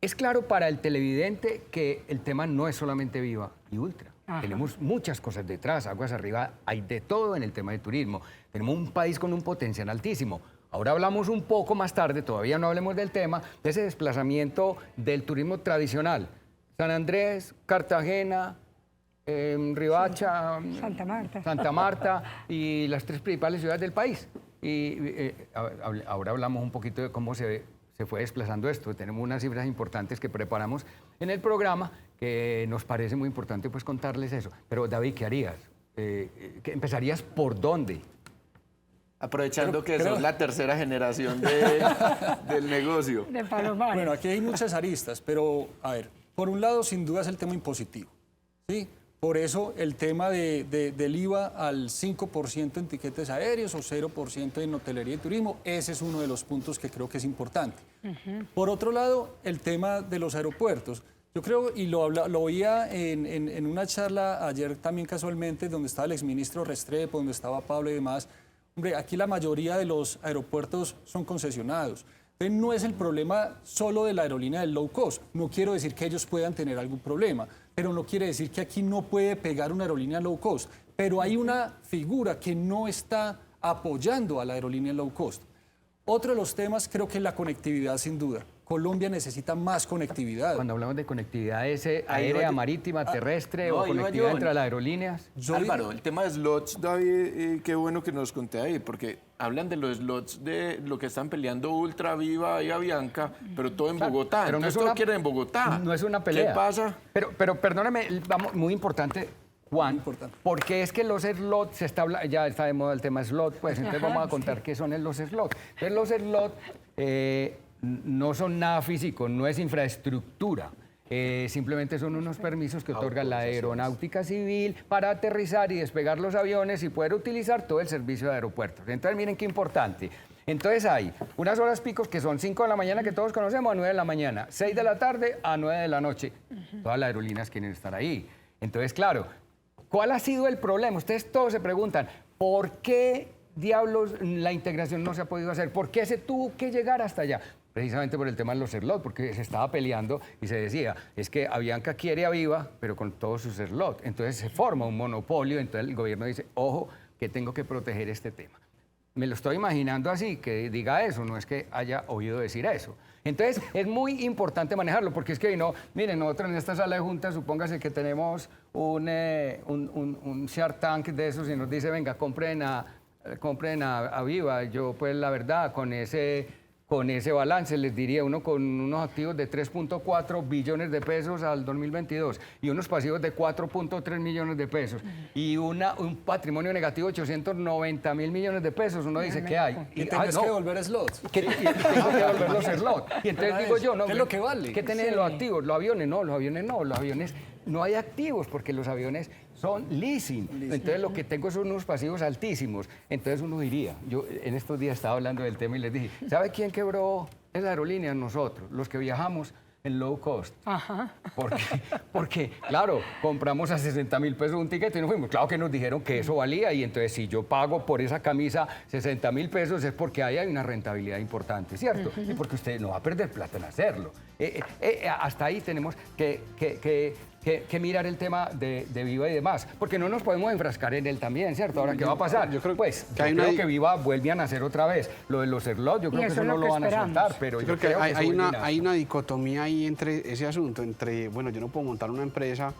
es claro para el televidente que el tema no es solamente Viva y Ultra.
Ajá.
Tenemos muchas cosas detrás, aguas arriba, hay de todo en el tema de turismo. Tenemos un país con un potencial altísimo. Ahora hablamos un poco más tarde, todavía no hablemos del tema, de ese desplazamiento del turismo tradicional. San Andrés, Cartagena, Riohacha, Santa Marta y las 3 principales ciudades del país. Y ahora hablamos un poquito de cómo se fue desplazando esto. Tenemos unas cifras importantes que preparamos en el programa que nos parece muy importante pues contarles eso. Pero David, ¿qué harías? ¿Empezarías por dónde?
Aprovechando que sos la tercera generación del negocio.
De Palomares.
Bueno, aquí hay muchas aristas, pero a ver, por un lado sin duda es el tema impositivo, ¿sí? Por eso el tema del IVA al 5% en tiquetes aéreos o 0% en hotelería y turismo, ese es uno de los puntos que creo que es importante. Por otro lado, el tema de los aeropuertos. Yo creo, y lo oía en una charla ayer también casualmente, donde estaba el exministro Restrepo, donde estaba Pablo y demás. Hombre, aquí la mayoría de los aeropuertos son concesionados. Entonces no es el problema solo de la aerolínea del low cost. No quiero decir que ellos puedan tener algún problema, pero no quiere decir que aquí no puede pegar una aerolínea low cost. Pero hay una figura que no está apoyando a la aerolínea low cost. Otro de los temas creo que es la conectividad, sin duda. Colombia necesita más conectividad.
Cuando hablamos de conectividad, ¿es aérea, marítima, terrestre o conectividad entre las aerolíneas?
Álvaro, el tema de slots, David, qué bueno que nos conté ahí, porque hablan de los slots de lo que están peleando Ultra, Viva y Avianca, pero todo en Bogotá.
Pero
Entonces todo quieren en Bogotá.
No es una pelea.
¿Qué pasa?
Pero perdóname, vamos, muy importante, Juan, porque es que los slots, ya está de moda el tema slot, pues entonces vamos a contar qué son los slots. Entonces los slots no son nada físico, no es infraestructura. Simplemente son unos permisos que otorga la Aeronáutica Civil para aterrizar y despegar los aviones y poder utilizar todo el servicio de aeropuertos. Entonces, miren qué importante. Entonces hay unas horas picos que son 5 de la mañana que todos conocemos a 9 de la mañana, 6 de la tarde a 9 de la noche. Todas las aerolíneas quieren estar ahí. Entonces, claro, ¿cuál ha sido el problema? Ustedes todos se preguntan, ¿por qué diablos la integración no se ha podido hacer? ¿Por qué se tuvo que llegar hasta allá? Precisamente por el tema de los slots, porque se estaba peleando y se decía, es que Avianca quiere a Viva, pero con todos sus slots. Entonces se forma un monopolio, entonces el gobierno dice, ojo, que tengo que proteger este tema. Me lo estoy imaginando así, que diga eso, no es que haya oído decir eso. Entonces es muy importante manejarlo, porque es que no, miren, nosotros en esta sala de juntas, supóngase que tenemos un Shark Tank de esos y nos dice, venga, compren a Viva. Yo, pues la verdad, con ese balance, les diría, uno con unos activos de 3.4 billones de pesos al 2022 y unos pasivos de 4.3 millones de pesos y un patrimonio negativo de 890 mil millones de pesos, uno dice, ¿qué hay?
Y tienes que devolver slots.
Y tengo que devolver los slots. Y entonces digo yo, no,
¿qué es lo que vale?
¿Qué tienen los activos? Los aviones no hay activos porque los aviones son leasing. Entonces lo que tengo son unos pasivos altísimos. Entonces uno diría, yo en estos días estaba hablando del tema y les dije, ¿sabe quién quebró esa aerolínea? Nosotros, los que viajamos en low cost.
Ajá.
Porque, claro, compramos a 60.000 pesos un ticket y nos fuimos. Claro que nos dijeron que eso valía y entonces si yo pago por esa camisa 60.000 pesos es porque ahí hay una rentabilidad importante, ¿cierto? Y porque usted no va a perder plata en hacerlo. Hasta ahí tenemos que mirar el tema de Viva y demás, porque no nos podemos enfrascar en él también, ¿cierto? Ahora, ¿qué va a pasar? Yo creo que Viva vuelve a nacer otra vez. Lo de los slots, yo creo que eso no lo van a soltar, pero
yo creo que hay una dicotomía ahí entre ese asunto, entre, bueno, yo no puedo montar una empresa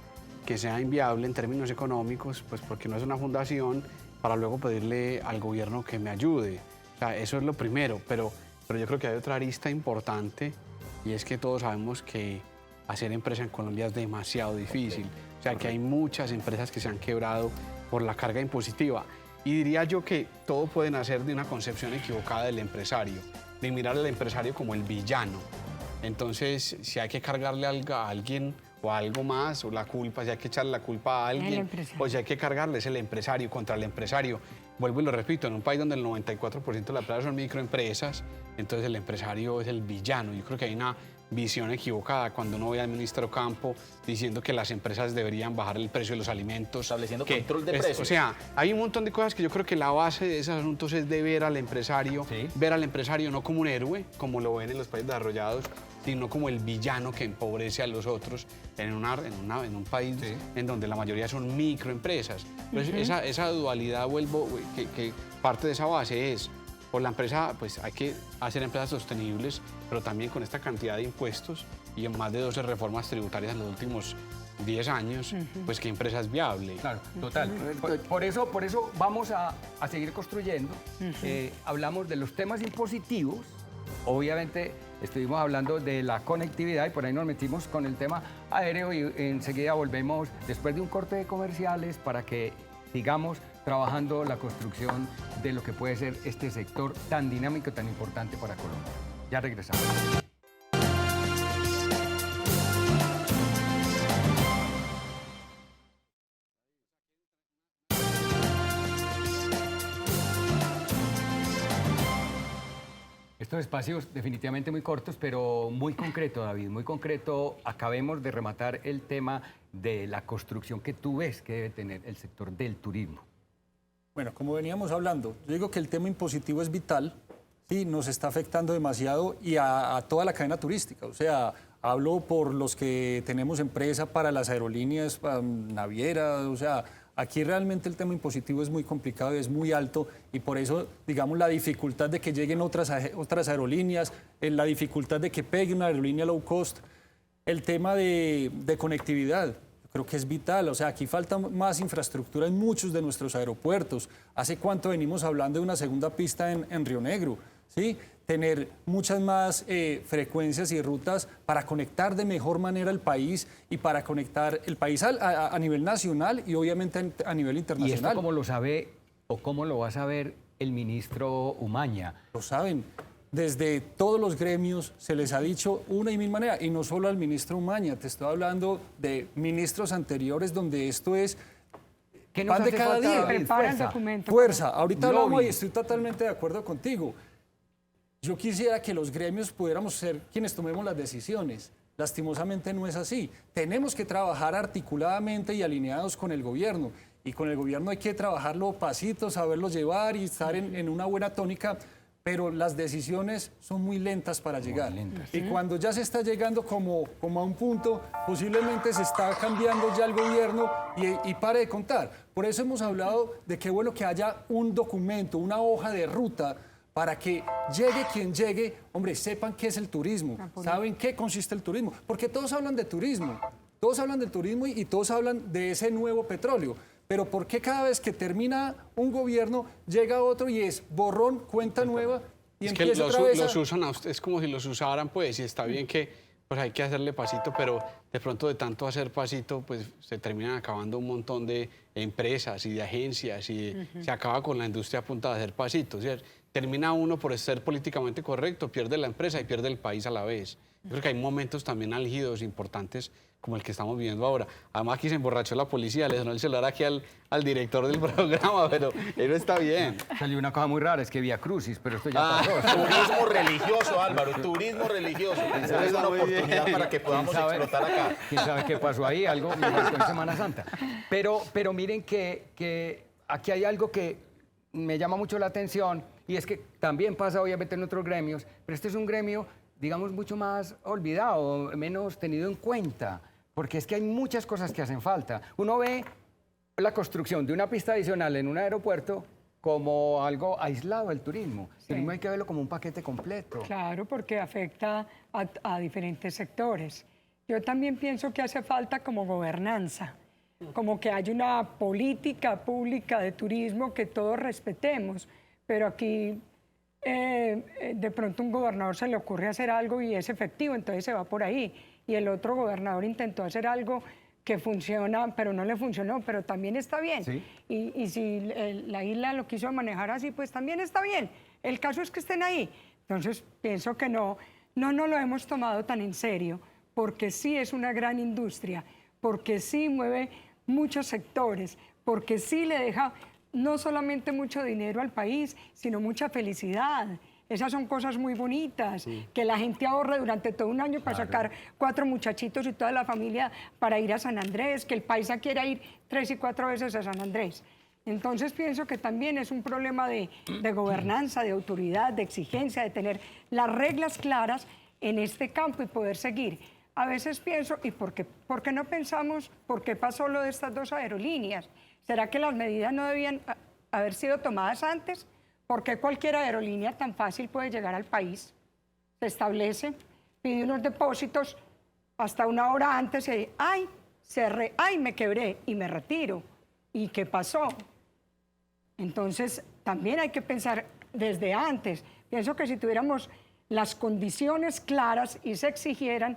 que sea inviable en términos económicos, pues porque no es una fundación, para luego pedirle al gobierno que me ayude. O sea, eso es lo primero, pero yo creo que hay otra arista importante, y es que todos sabemos que hacer empresa en Colombia es demasiado difícil. O sea, que hay muchas empresas que se han quebrado por la carga impositiva. Y diría yo que todo puede nacer de una concepción equivocada del empresario, de mirar al empresario como el villano. Entonces, si hay que cargarle algo a alguien o algo más, o la culpa, si hay que echarle la culpa a alguien, o si hay que cargarle, es el empresario contra el empresario. Vuelvo y lo repito, en un país donde el 94% de la plata son microempresas, entonces el empresario es el villano. Yo creo que hay una visión equivocada cuando uno ve al ministro Campo diciendo que las empresas deberían bajar el precio de los alimentos.
Estableciendo control de precios.
O sea, hay un montón de cosas que yo creo que la base de esos asuntos es de ver al empresario, ver al empresario no como un héroe, como lo ven en los países desarrollados, sino como el villano que empobrece a los otros en un país en donde la mayoría son microempresas. Entonces, esa dualidad, que parte de esa base es, por la empresa, pues hay que hacer empresas sostenibles, pero también con esta cantidad de impuestos y en más de 12 reformas tributarias en los últimos 10 años, pues qué empresa es viable.
Claro, total. Por eso vamos a seguir construyendo. Hablamos de los temas impositivos. Obviamente estuvimos hablando de la conectividad y por ahí nos metimos con el tema aéreo y enseguida volvemos después de un corte de comerciales para que sigamos trabajando la construcción de lo que puede ser este sector tan dinámico y tan importante para Colombia. Ya regresamos. Estos espacios definitivamente muy cortos, pero muy concreto, David, muy concreto. Acabemos de rematar el tema de la construcción que tú ves que debe tener el sector del turismo.
Bueno, como veníamos hablando, yo digo que el tema impositivo es vital, sí, nos está afectando demasiado y a toda la cadena turística. O sea, hablo por los que tenemos empresa para las aerolíneas, para navieras, o sea, aquí realmente el tema impositivo es muy complicado y es muy alto y por eso, digamos, la dificultad de que lleguen otras aerolíneas, la dificultad de que pegue una aerolínea low cost, el tema de conectividad. Creo que es vital, o sea, aquí falta más infraestructura en muchos de nuestros aeropuertos. ¿Hace cuánto venimos hablando de una segunda pista en Río Negro? ¿Sí? Tener muchas más frecuencias y rutas para conectar de mejor manera el país y para conectar el país a nivel nacional y obviamente a nivel internacional.
¿Y esto cómo lo sabe o cómo lo va a saber el ministro Umaña?
Lo saben. Desde todos los gremios se les ha dicho una y mil maneras, y no solo al ministro Umaña, te estoy hablando de ministros anteriores donde esto es pan de cada día.
Prepara el documento.
Fuerza, ahorita hablamos y estoy totalmente de acuerdo contigo. Yo quisiera que los gremios pudiéramos ser quienes tomemos las decisiones. Lastimosamente no es así. Tenemos que trabajar articuladamente y alineados con el gobierno. Y con el gobierno hay que trabajarlo pasito, saberlo llevar y estar en una buena tónica. Pero las decisiones son muy lentas para llegar. Y cuando ya se está llegando como a un punto, posiblemente se está cambiando ya el gobierno y pare de contar. Por eso hemos hablado de que bueno que haya un documento, una hoja de ruta, para que llegue quien llegue, hombre, sepan qué es el turismo, saben qué consiste el turismo. Porque todos hablan de turismo, todos hablan del turismo y todos hablan de ese nuevo petróleo. Pero ¿por qué cada vez que termina un gobierno llega otro y es borrón, cuenta nueva y
es que
empieza otra vez
los usan a ustedes, es como si los usaran, pues, y está bien que pues hay que hacerle pasito, pero de pronto de tanto hacer pasito, pues se terminan acabando un montón de empresas y de agencias y se acaba con la industria a punta de hacer pasitos, ¿cierto? Termina uno por ser políticamente correcto, pierde la empresa y pierde el país a la vez. Yo creo que hay momentos también álgidos, importantes, como el que estamos viviendo ahora. Además, aquí se emborrachó la policía, le sonó el celular aquí al director del programa, pero él está bien.
Salió una cosa muy rara, es que Vía Crucis, pero esto ya pasó.
Turismo religioso, Álvaro, turismo religioso. Esa es una oportunidad para que podamos explotar acá.
¿Quién sabe qué pasó ahí? Algo me pasó en Semana Santa. Pero miren que aquí hay algo que me llama mucho la atención y es que también pasa obviamente en otros gremios, pero este es un gremio, digamos, mucho más olvidado, menos tenido en cuenta, porque es que hay muchas cosas que hacen falta. Uno ve la construcción de una pista adicional en un aeropuerto como algo aislado del turismo. El turismo hay que verlo como un paquete completo.
Claro, porque afecta a diferentes sectores. Yo también pienso que hace falta como gobernanza, como que haya una política pública de turismo que todos respetemos, pero aquí de pronto un gobernador se le ocurre hacer algo y es efectivo, entonces se va por ahí. Y el otro gobernador intentó hacer algo que funciona, pero no le funcionó, pero también está bien. ¿Sí? Y si la isla lo quiso manejar así, pues también está bien. El caso es que estén ahí. Entonces pienso que no lo hemos tomado tan en serio, porque sí es una gran industria, porque sí mueve muchos sectores, porque sí le deja no solamente mucho dinero al país, sino mucha felicidad. Esas son cosas muy bonitas, que la gente ahorre durante todo un año para sacar 4 muchachitos y toda la familia para ir a San Andrés, que el paisa quiera ir 3 y 4 veces a San Andrés. Entonces pienso que también es un problema de gobernanza, de autoridad, de exigencia, de tener las reglas claras en este campo y poder seguir. A veces pienso, ¿y por qué no pensamos por qué pasó lo de estas dos aerolíneas? ¿Será que las medidas no debían haber sido tomadas antes? ¿Por qué cualquier aerolínea tan fácil puede llegar al país? Se establece, pide unos depósitos hasta una hora antes y ¡ay! ¡Ay, me quebré! Y me retiro. ¿Y qué pasó? Entonces, también hay que pensar desde antes. Pienso que si tuviéramos las condiciones claras y se exigieran,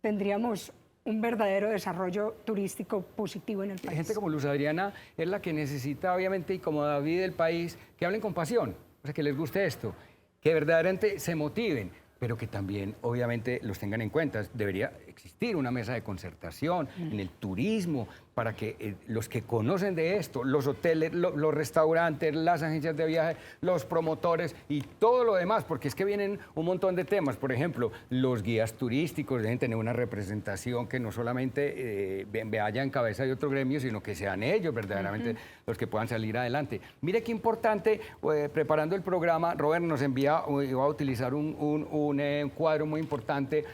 tendríamos un verdadero desarrollo turístico positivo en el país.
Gente como Luz Adriana es la que necesita, obviamente, y como David del país, que hablen con pasión, o sea, que les guste esto, que verdaderamente se motiven, pero que también, obviamente, los tengan en cuenta. Debería existir una mesa de concertación en el turismo para que los que conocen de esto, los hoteles, los restaurantes, las agencias de viaje, los promotores y todo lo demás, porque es que vienen un montón de temas. Por ejemplo, los guías turísticos deben tener una representación que no solamente vaya en cabeza de otro gremio, sino que sean ellos verdaderamente los que puedan salir adelante. Mire qué importante, preparando el programa, Robert nos envía, iba a utilizar un cuadro muy importante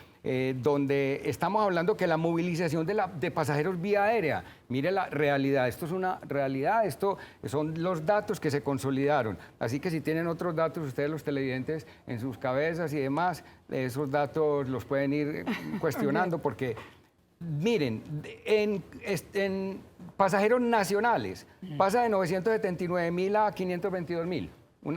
donde estamos hablando que la movilización de pasajeros vía aérea, mire la realidad, esto es una realidad, esto son los datos que se consolidaron, así que si tienen otros datos ustedes los televidentes en sus cabezas y demás, esos datos los pueden ir cuestionando porque miren, en pasajeros nacionales pasa de 979.000 a 522.000,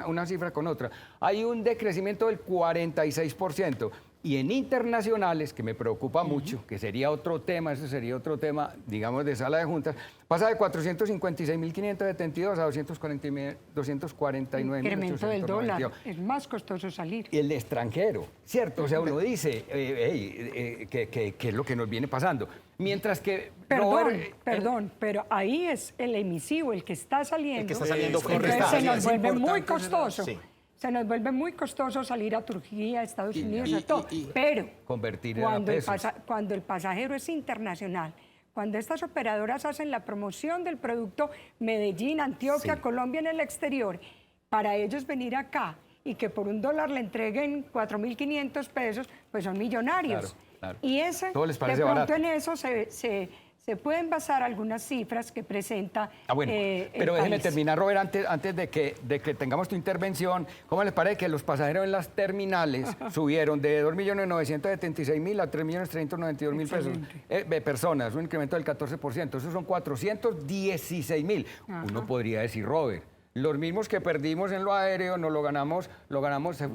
una cifra con otra, hay un decrecimiento del 46%. Y en internacionales, que me preocupa mucho, que sería otro tema, eso sería otro tema, digamos, de sala de juntas, pasa de 456.572 a 249.892.
Incremento del dólar, es más costoso salir.
Y el extranjero, ¿cierto? O sea, uno dice, ¿qué es lo que nos viene pasando? Mientras que...
Perdón, pero ahí es el emisivo, el que está saliendo.
El que está saliendo
Entonces se nos vuelve muy costoso.
Sí.
Se nos vuelve muy costoso salir a Turquía, a Estados Unidos, a todo. Pero
convertir
cuando el pasajero es internacional, cuando estas operadoras hacen la promoción del producto Medellín, Antioquia, Colombia en el exterior, para ellos venir acá y que por $1 le entreguen 4.500 pesos, pues son millonarios.
Claro.
Y ese,
todo les parece
de pronto
barato.
En eso se pueden basar algunas cifras que presenta
bueno, pero
el
déjeme
país.
terminar, Robert, antes de que tengamos tu intervención. ¿Cómo les parece que los pasajeros en las terminales subieron de 2.976.000 a 3.392.000 pesos? Personas, un incremento del 14%. Esos son 416.000. Uno podría decir, Robert, los mismos que perdimos en lo aéreo, no lo ganamos,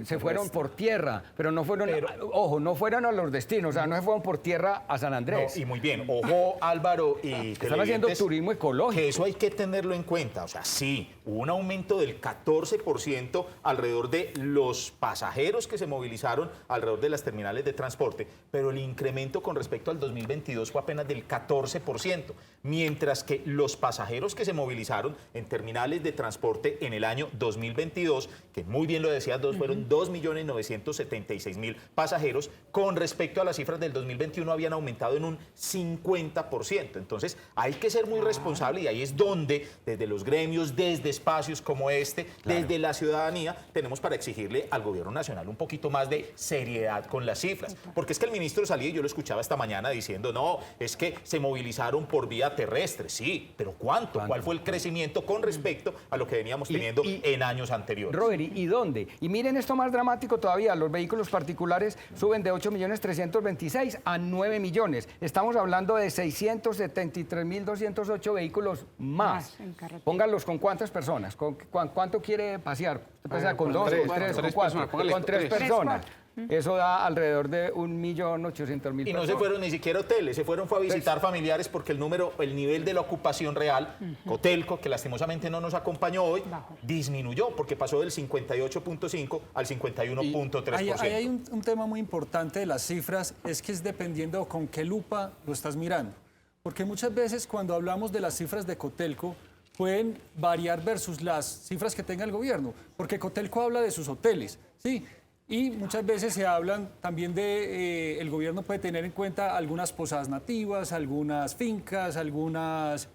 se fueron por tierra, pero no fueron, ojo, no fueron a los destinos, o sea, no se fueron por tierra a San Andrés.
No, y muy bien, ojo Álvaro y
están haciendo turismo ecológico.
Que eso hay que tenerlo en cuenta, o sea, sí, hubo un aumento del 14% alrededor de los pasajeros que se movilizaron alrededor de las terminales de transporte, pero el incremento con respecto al 2022 fue apenas del 14%, mientras que los pasajeros que se movilizaron en terminales de transporte en el año 2022, que muy bien lo decías, fueron 2.976.000 pasajeros, con respecto a las cifras del 2021 habían aumentado en un 50%. Entonces hay que ser muy responsable y ahí es donde desde los gremios, desde espacios como este, desde la ciudadanía, tenemos para exigirle al gobierno nacional un poquito más de seriedad con las cifras. Porque es que el ministro salía, y yo lo escuchaba esta mañana diciendo, no, es que se movilizaron por vía terrestre. Sí, pero ¿cuánto? ¿Cuál fue el crecimiento con respecto a lo que veníamos teniendo en años anteriores?
Robert, ¿y dónde? Y miren esto más dramático todavía, los vehículos particulares suben de 8.326.000 a 9 millones. Estamos hablando de 673.208 vehículos más. Pónganlos con cuántas personas, ¿cuánto quiere pasear? Usted pasea con dos, con tres, con cuatro, con tres personas. Eso da alrededor de 1.800.000 personas.
Y no se fueron ni siquiera hoteles, se fueron fue a visitar familiares porque el nivel de la ocupación real, Cotelco, que lastimosamente no nos acompañó hoy, disminuyó porque pasó del 58.5 al 51.3%.
Ahí hay un tema muy importante de las cifras, es que es dependiendo con qué lupa lo estás mirando. Porque muchas veces cuando hablamos de las cifras de Cotelco, pueden variar versus las cifras que tenga el gobierno, porque Cotelco habla de sus hoteles, ¿sí? Y muchas veces se hablan también de, el gobierno puede tener en cuenta algunas posadas nativas, algunas fincas, algunas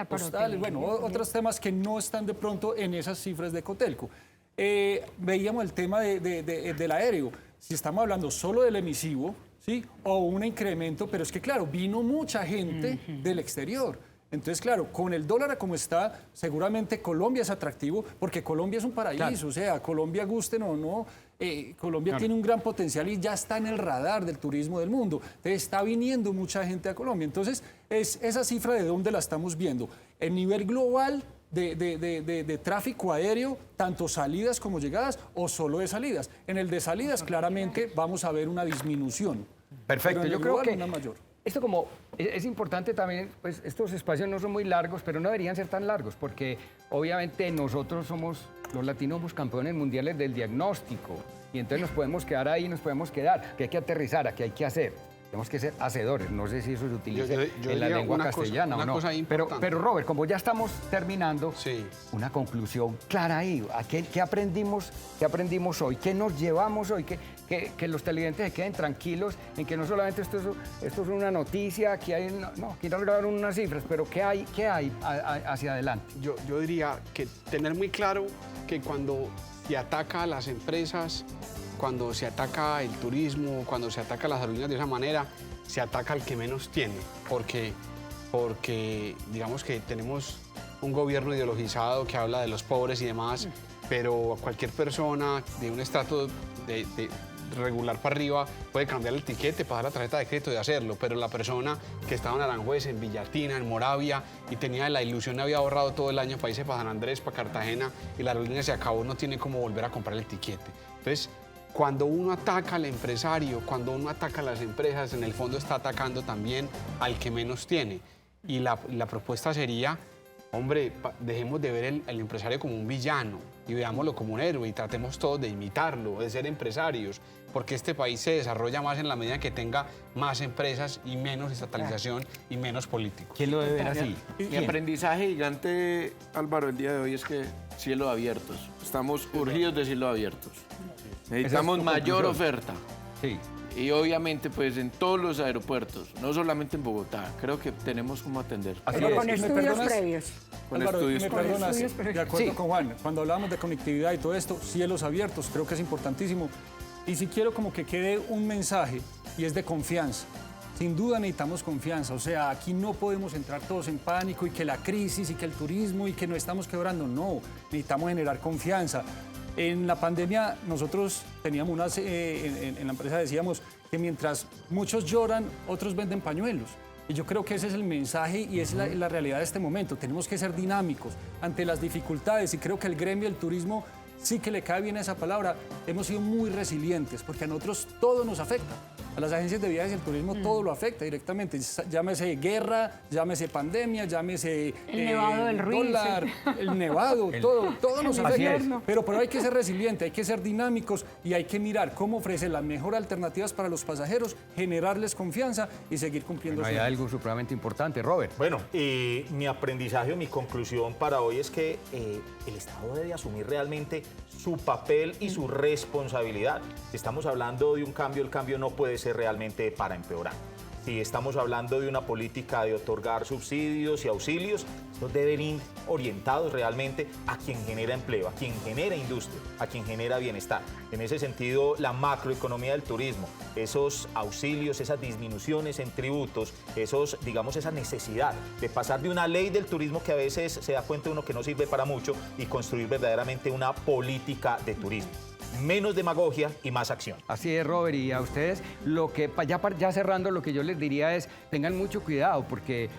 postales, bueno, otros temas que no están de pronto en esas cifras de Cotelco. Veíamos el tema del aéreo. si estamos hablando solo del emisivo, ¿sí? O un incremento, pero es que claro, vino mucha gente del exterior. Entonces, claro, con el dólar a como está, seguramente Colombia es atractivo, porque Colombia es un paraíso,
Claro.
o sea, Colombia, gusten o no, Colombia tiene un gran potencial y ya está en el radar del turismo del mundo. Entonces, está viniendo mucha gente a Colombia. Entonces, esa cifra de dónde la estamos viendo. El nivel global de tráfico aéreo, tanto salidas como llegadas, o solo de salidas. En el de salidas, claramente, vamos a ver una disminución.
Perfecto,
Pero en
yo
el
creo
global,
que
una mayor.
esto como es importante también, pues estos espacios no son muy largos, pero no deberían ser tan largos, porque obviamente nosotros los latinos somos campeones mundiales del diagnóstico, y entonces nos podemos quedar ahí, nos podemos quedar, que hay que aterrizar, aquí hay que hacer. Tenemos que ser hacedores, no sé si eso se utiliza
Yo
en la
diría
lengua
una cosa-
castellana
una
o no.
cosa importante.
Pero Robert, como ya estamos terminando,
Sí.
una conclusión clara ahí. ¿Qué aprendimos hoy? ¿Qué nos llevamos hoy? Que los televidentes se queden tranquilos en que no solamente esto es una noticia, aquí hay, aquí nos grabaron unas cifras, pero ¿qué hay hacia adelante?
Yo diría que tener muy claro que cuando se ataca a las empresas, cuando se ataca el turismo, cuando se ataca a las aerolíneas de esa manera, se ataca al que menos tiene, porque digamos que tenemos un gobierno ideologizado que habla de los pobres y demás, pero cualquier persona de un estrato de regular para arriba puede cambiar el tiquete, pasar la tarjeta de crédito y hacerlo, pero la persona que estaba en Aranjuez, en Villatina, en Moravia y tenía la ilusión, había ahorrado todo el año para irse para San Andrés, para Cartagena y la aerolínea se acabó, no tiene cómo volver a comprar el tiquete. Entonces, cuando uno ataca al empresario, cuando uno ataca a las empresas, en el fondo está atacando también al que menos tiene. Y la propuesta sería, hombre, dejemos de ver el empresario como un villano y veámoslo como un héroe y tratemos todos de imitarlo, de ser empresarios, porque este país se desarrolla más en la medida que tenga más empresas y menos estatalización y menos políticos.
¿Quién lo debe ver así?
Mi aprendizaje gigante, Álvaro, el día de hoy es que cielos abiertos. Estamos urgidos de cielos abiertos. Necesitamos
tu
mayor
conclusión.
oferta.
Sí.
Y obviamente, pues en todos los aeropuertos, no solamente en Bogotá, creo que tenemos cómo atender.
Así
Pero
es.
con
¿Me
estudios
perdonas?
previos.
Con
Álvaro,
estudios
me
previos.
perdonas,
Estudios previos.
de acuerdo
Sí.
con Juan, cuando hablábamos de conectividad y todo esto, cielos abiertos, creo que es importantísimo. Y si quiero como que quede un mensaje, y es de confianza. Sin duda necesitamos confianza, o sea, aquí no podemos entrar todos en pánico y que la crisis y que el turismo y que no estamos quebrando, no, necesitamos generar confianza. En la pandemia nosotros teníamos en la empresa decíamos que mientras muchos lloran, otros venden pañuelos. Y yo creo que ese es el mensaje y es la realidad de este momento. Tenemos que ser dinámicos ante las dificultades y creo que el gremio del turismo sí que le cae bien esa palabra. Hemos sido muy resilientes porque a nosotros todo nos afecta. A las agencias de viajes y el turismo todo lo afecta directamente. Llámese guerra, llámese pandemia, llámese
El nevado del Ruiz.
dólar, el nevado, todo nos
Así
afecta.
es.
Pero hay que ser resilientes, hay que ser dinámicos y hay que mirar cómo ofrecer las mejores alternativas para los pasajeros, generarles confianza y seguir cumpliendo
No hay
su
algo supremamente importante, Robert.
Bueno, mi aprendizaje o mi conclusión para hoy es que el Estado debe asumir realmente su papel y su responsabilidad. Si estamos hablando de un cambio, el cambio no puede ser realmente para empeorar. Si estamos hablando de una política de otorgar subsidios y auxilios, estos deben ir orientados realmente a quien genera empleo, a quien genera industria, a quien genera bienestar. En ese sentido, la macroeconomía del turismo, esos auxilios, esas disminuciones en tributos, esa necesidad de pasar de una ley del turismo que a veces se da cuenta uno que no sirve para mucho y construir verdaderamente una política de turismo. Menos demagogia y más acción.
Así es, Robert, y a ustedes, ya cerrando, lo que yo les diría es, tengan mucho cuidado, porque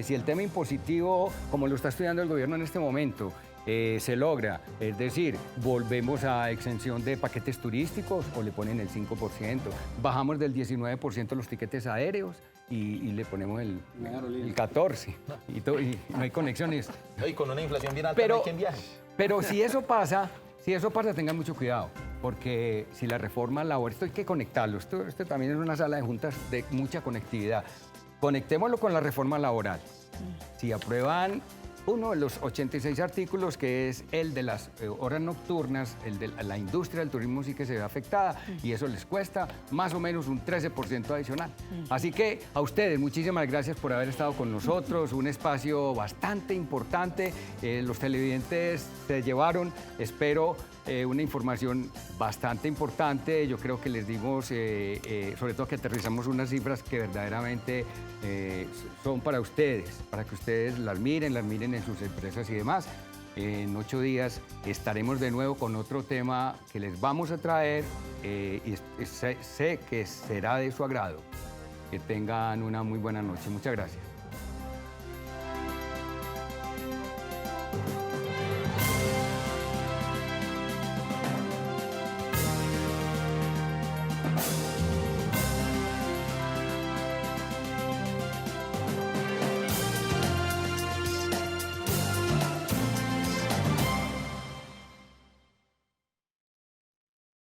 si el tema impositivo, como lo está estudiando el gobierno en este momento, se logra, es decir, volvemos a exención de paquetes turísticos o le ponen el 5%, bajamos del 19% los tiquetes aéreos y le ponemos el 14%, y no hay conexiones.
Y con una inflación bien alta no hay quien viaje.
Pero si eso pasa, tengan mucho cuidado, porque si la reforma laboral, esto hay que conectarlo, esto también es una sala de juntas de mucha conectividad. Conectémoslo con la reforma laboral. Si aprueban uno de los 86 artículos, que es el de las horas nocturnas, el de la industria del turismo sí que se ve afectada y eso les cuesta más o menos un 13% adicional. Así que a ustedes, muchísimas gracias por haber estado con nosotros, un espacio bastante importante. Los televidentes se llevaron, espero, una información bastante importante. Yo creo que les dimos, sobre todo que aterrizamos unas cifras que verdaderamente son para ustedes, para que ustedes las miren en sus empresas y demás. En 8 días estaremos de nuevo con otro tema que les vamos a traer y sé que será de su agrado. Que tengan una muy buena noche. Muchas gracias.